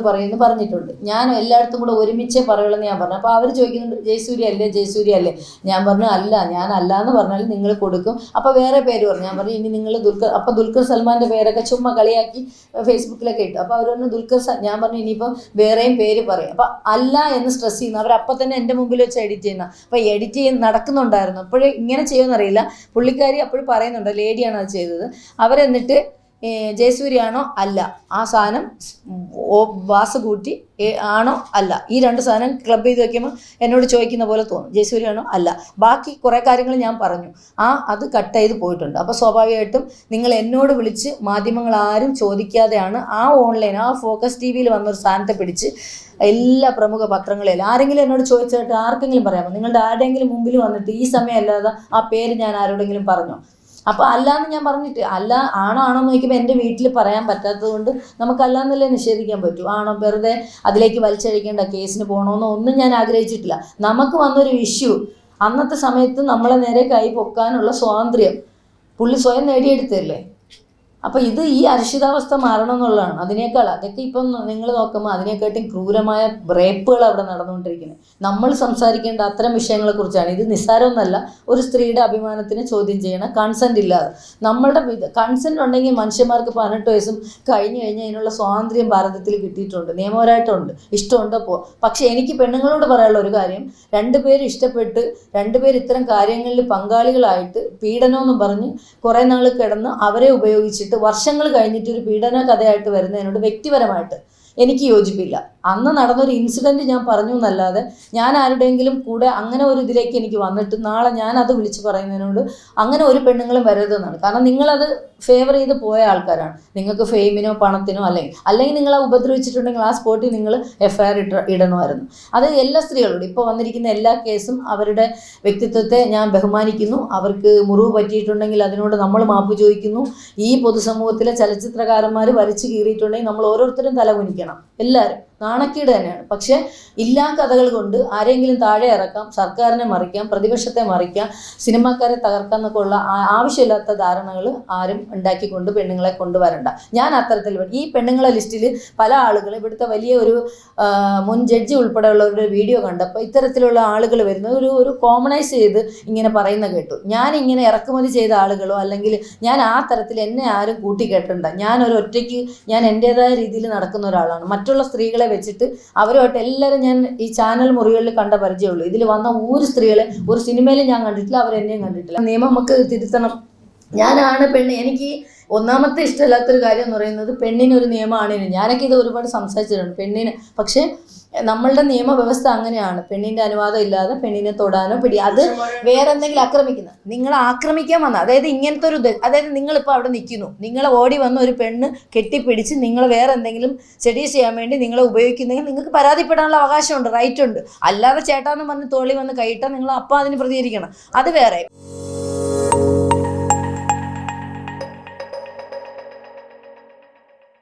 പറയും എന്ന് പറഞ്ഞിട്ടുണ്ട്. ഞാൻ എല്ലായിടത്തും കൂടെ ഒരുമിച്ചേ പറയുള്ളൂ എന്ന് ഞാൻ പറഞ്ഞു. അപ്പോൾ അവർ ചോദിക്കുന്നുണ്ട് ജയസൂര്യ അല്ലേ. ഞാൻ പറഞ്ഞു അല്ല, ഞാൻ അല്ല എന്ന് പറഞ്ഞാൽ നിങ്ങൾ കൊടുക്കും. അപ്പോൾ വേറെ പേര് പറഞ്ഞു. ഞാൻ പറഞ്ഞു ഇനി നിങ്ങൾ ദുൽഖർ സൽമാൻ്റെ പേരൊക്കെ ചുമ്മാ കളിയാക്കി ഫേസ്ബുക്കിലൊക്കെ ഇട്ടു. അപ്പോൾ അവർ പറഞ്ഞു ഞാൻ പറഞ്ഞു ഇനിയിപ്പം വേറെയും പേര് പറയും. അപ്പോൾ അല്ല എന്ന് സ്ട്രെസ് ചെയ്യുന്നു. അവരപ്പം തന്നെ എൻ്റെ മുമ്പിൽ വെച്ച് എഡിറ്റ് ചെയ്യുന്ന. അപ്പോൾ എഡിറ്റ് നടക്കുന്നുണ്ടായിരുന്നു. അപ്പോഴേ ഇങ്ങനെ ചെയ്യുമെന്നറിയില്ല. പുള്ളിക്കാരി അപ്പോഴും പറയുന്നുണ്ട്, ലേഡിയാണ് അത് ചെയ്തത്. അവരെന്നിട്ട് ജയസൂര്യാണോ അല്ല, ആ സാധനം വാസ് കൂട്ടി ആണോ അല്ല, ഈ രണ്ട് സാധനം ക്ലബ് ചെയ്ത് വയ്ക്കുമ്പോൾ എന്നോട് ചോദിക്കുന്ന പോലെ തോന്നും. ജയസൂര്യാണോ അല്ല, ബാക്കി കുറേ കാര്യങ്ങൾ ഞാൻ പറഞ്ഞു, അത് കട്ട് ചെയ്ത് പോയിട്ടുണ്ട്. അപ്പോൾ സ്വാഭാവികമായിട്ടും നിങ്ങൾ എന്നോട് വിളിച്ച് മാധ്യമങ്ങൾ ആരും ചോദിക്കാതെയാണ് ആ ഓൺലൈൻ ഫോക്കസ് ടി വിയിൽ വന്നൊരു സ്ഥാനത്തെ പിടിച്ച് എല്ലാ പ്രമുഖ പത്രങ്ങളിലും ആരെങ്കിലും എന്നോട് ചോദിച്ചായിട്ട് ആർക്കെങ്കിലും പറയാമോ? നിങ്ങളുടെ ആരുടെയെങ്കിലും മുമ്പിൽ വന്നിട്ട് ഈ സമയം അല്ലാതെ ആ പേര് ഞാൻ ആരോടെങ്കിലും പറഞ്ഞോ? അപ്പോൾ അല്ലാന്ന് ഞാൻ പറഞ്ഞിട്ട് ആണോ എന്ന് ചോദിക്കുമ്പോൾ എൻ്റെ വീട്ടിൽ പറയാൻ പറ്റാത്തത് കൊണ്ട് നമുക്കല്ലാന്നല്ലേ നിഷേധിക്കാൻ പറ്റൂ. ആണോ വെറുതെ അതിലേക്ക് വലിച്ചഴിക്കേണ്ട, കേസിന് പോകണമെന്നോ ഒന്നും ഞാൻ ആഗ്രഹിച്ചിട്ടില്ല. നമുക്ക് വന്നൊരു ഇഷ്യൂ, അന്നത്തെ സമയത്ത് നമ്മളെ നേരെ കൈ പൊക്കാനുള്ള സ്വാതന്ത്ര്യം പുള്ളി സ്വയം നേടിയെടുത്തല്ലേ. അപ്പോൾ ഈ അരക്ഷിതാവസ്ഥ മാറണം എന്നുള്ളതാണ്. അതൊക്കെ ഇപ്പം നിങ്ങൾ നോക്കുമ്പോൾ അതിനെക്കാട്ടും ക്രൂരമായ റേപ്പുകൾ അവിടെ നടന്നുകൊണ്ടിരിക്കുന്നത്. നമ്മൾ സംസാരിക്കേണ്ട അത്തരം വിഷയങ്ങളെക്കുറിച്ചാണ്. ഇത് നിസ്സാരമൊന്നുമല്ല. ഒരു സ്ത്രീയുടെ അഭിമാനത്തിന് ചോദ്യം ചെയ്യണം കൺസെൻറ്റ് ഇല്ലാതെ. നമ്മളുടെ കൺസെൻറ്റ് ഉണ്ടെങ്കിൽ മനുഷ്യന്മാർക്ക് 18 വയസ്സും കഴിഞ്ഞ് കഴിഞ്ഞാൽ അതിനുള്ള സ്വാതന്ത്ര്യം ഭാരതത്തിൽ കിട്ടിയിട്ടുണ്ട്, നിയമപരമായിട്ടുണ്ട്. ഇഷ്ടമുണ്ടോ പക്ഷേ എനിക്ക് പെണ്ണുങ്ങളോട് പറയാനുള്ള ഒരു കാര്യം, രണ്ടുപേരും ഇഷ്ടപ്പെട്ട് രണ്ടുപേരും ഇത്തരം കാര്യങ്ങളിൽ പങ്കാളികളായിട്ട് പീഡനമെന്ന് പറഞ്ഞ് കുറേ നാൾ കിടന്ന് അവരെ ഉപയോഗിച്ചിട്ട് വർഷങ്ങൾ കഴിഞ്ഞിട്ട് ഒരു പീഡന കഥയായിട്ട് വരുന്നതിനോട് വ്യക്തിപരമായിട്ട് എനിക്ക് യോജിപ്പില്ല. അന്ന് നടന്നൊരു ഇൻസിഡൻറ്റ് ഞാൻ പറഞ്ഞു എന്നല്ലാതെ ഞാൻ ആരുടെയെങ്കിലും കൂടെ അങ്ങനെ ഒരു ഇതിലേക്ക് എനിക്ക് വന്നിട്ട് നാളെ ഞാനത് വിളിച്ച് പറയുന്നതിനോട് അങ്ങനെ ഒരു പെണ്ണുങ്ങളും വരരുതെന്നാണ്. കാരണം നിങ്ങളത് ഫേവർ ചെയ്ത് പോയ ആൾക്കാരാണ്. നിങ്ങൾക്ക് ഫെയിമിനോ പണത്തിനോ അല്ലെങ്കിൽ നിങ്ങളെ ഉപദ്രവിച്ചിട്ടുണ്ടെങ്കിൽ ആ സ്പോട്ടിൽ നിങ്ങൾ FIR ഇടണമായിരുന്നു. അത് എല്ലാ സ്ത്രീകളോടും ഇപ്പോൾ വന്നിരിക്കുന്ന എല്ലാ കേസും അവരുടെ വ്യക്തിത്വത്തെ ഞാൻ ബഹുമാനിക്കുന്നു. അവർക്ക് മുറിവ് പറ്റിയിട്ടുണ്ടെങ്കിൽ അതിനോട് നമ്മൾ മാപ്പ് ചോദിക്കുന്നു. ഈ പൊതുസമൂഹത്തിലെ ചലച്ചിത്രകാരന്മാർ വലിച്ചു കീറിയിട്ടുണ്ടെങ്കിൽ നമ്മൾ ഓരോരുത്തരും തലകുനിക്കണം. എല്ലാവരും നാണക്കേട് തന്നെയാണ്. പക്ഷേ ഇല്ലാ കഥകൾ കൊണ്ട് ആരെങ്കിലും താഴെ ഇറക്കാം, സർക്കാരിനെ മറിക്കാം, പ്രതിപക്ഷത്തെ മറിക്കാം, സിനിമാക്കാരെ തകർക്കാം എന്നൊക്കെ ഉള്ള ആവശ്യമില്ലാത്ത ധാരണകൾ ആരും ഉണ്ടാക്കിക്കൊണ്ട് പെണ്ണുങ്ങളെ കൊണ്ടുവരണ്ട. ഞാൻ അത്തരത്തിൽ ഈ പെണ്ണുങ്ങളെ ലിസ്റ്റിൽ പല ആളുകൾ ഇവിടുത്തെ വലിയ ഒരു മുൻ ജഡ്ജി ഉൾപ്പെടെയുള്ളവരുടെ വീഡിയോ കണ്ടപ്പോൾ ഇത്തരത്തിലുള്ള ആളുകൾ വരുന്നത് ഒരു കോമണൈസ് ചെയ്ത് ഇങ്ങനെ പറയുന്ന കേട്ടു. ഞാൻ ഇങ്ങനെ ഇറക്കുമതി ചെയ്ത ആളുകളോ അല്ലെങ്കിൽ ഞാൻ ആ തരത്തിൽ എന്നെ ആരും കൂട്ടിക്കേട്ടിട്ടുണ്ട്. ഞാനൊരു ഒറ്റയ്ക്ക് ഞാൻ എൻ്റേതായ രീതിയിൽ നടക്കുന്ന ഒരാളാണ്. മറ്റുള്ള സ്ത്രീകളെ വെച്ചിട്ട് അവരുമായിട്ട് എല്ലാവരും ഞാൻ ഈ ചാനൽ മുറികളിൽ കണ്ട പരിചയമുള്ളൂ. ഇതിൽ വന്ന ഒരു സ്ത്രീകളെ ഒരു സിനിമയിലും ഞാൻ കണ്ടിട്ടില്ല, അവരെന്നെയും കണ്ടിട്ടില്ല. നിയമം നമുക്ക് തിരുത്തണം. ഞാനാണ് പെണ്ണ്. എനിക്ക് ഒന്നാമത്തെ ഇഷ്ടമില്ലാത്തൊരു കാര്യം എന്ന് പറയുന്നത് പെണ്ണിനൊരു നിയമമാണ്. ഞാനൊക്കെ ഇത് ഒരുപാട് സംസാരിച്ചിട്ടുണ്ട് പെണ്ണിന്. പക്ഷേ നമ്മളുടെ നിയമവ്യവസ്ഥ അങ്ങനെയാണ്. പെണ്ണിൻ്റെ അനുവാദം ഇല്ലാതെ പെണ്ണിനെ തൊടാനോ അത് വേറെ എന്തെങ്കിലും ആക്രമിക്കുന്നത്, നിങ്ങളെ ആക്രമിക്കാൻ വന്ന, അതായത് ഇങ്ങനത്തെ ഒരു അതായത് നിങ്ങളിപ്പോൾ അവിടെ നിൽക്കുന്നു, നിങ്ങളെ ഓടി വന്ന ഒരു പെണ്ണ് കെട്ടിപ്പിടിച്ച് നിങ്ങൾ വേറെ എന്തെങ്കിലും സെഡ്യൂസ് ചെയ്യാൻ വേണ്ടി നിങ്ങളെ ഉപയോഗിക്കുന്നെങ്കിൽ നിങ്ങൾക്ക് പരാതിപ്പെടാനുള്ള അവകാശമുണ്ട്, റൈറ്റ് ഉണ്ട്. അല്ലാതെ ചേട്ടാന്ന് പറഞ്ഞ് തോളി വന്ന് കൈയിട്ടാൽ നിങ്ങൾ അപ്പം അതിന് പ്രതികരിക്കണം. അത് വേറെ.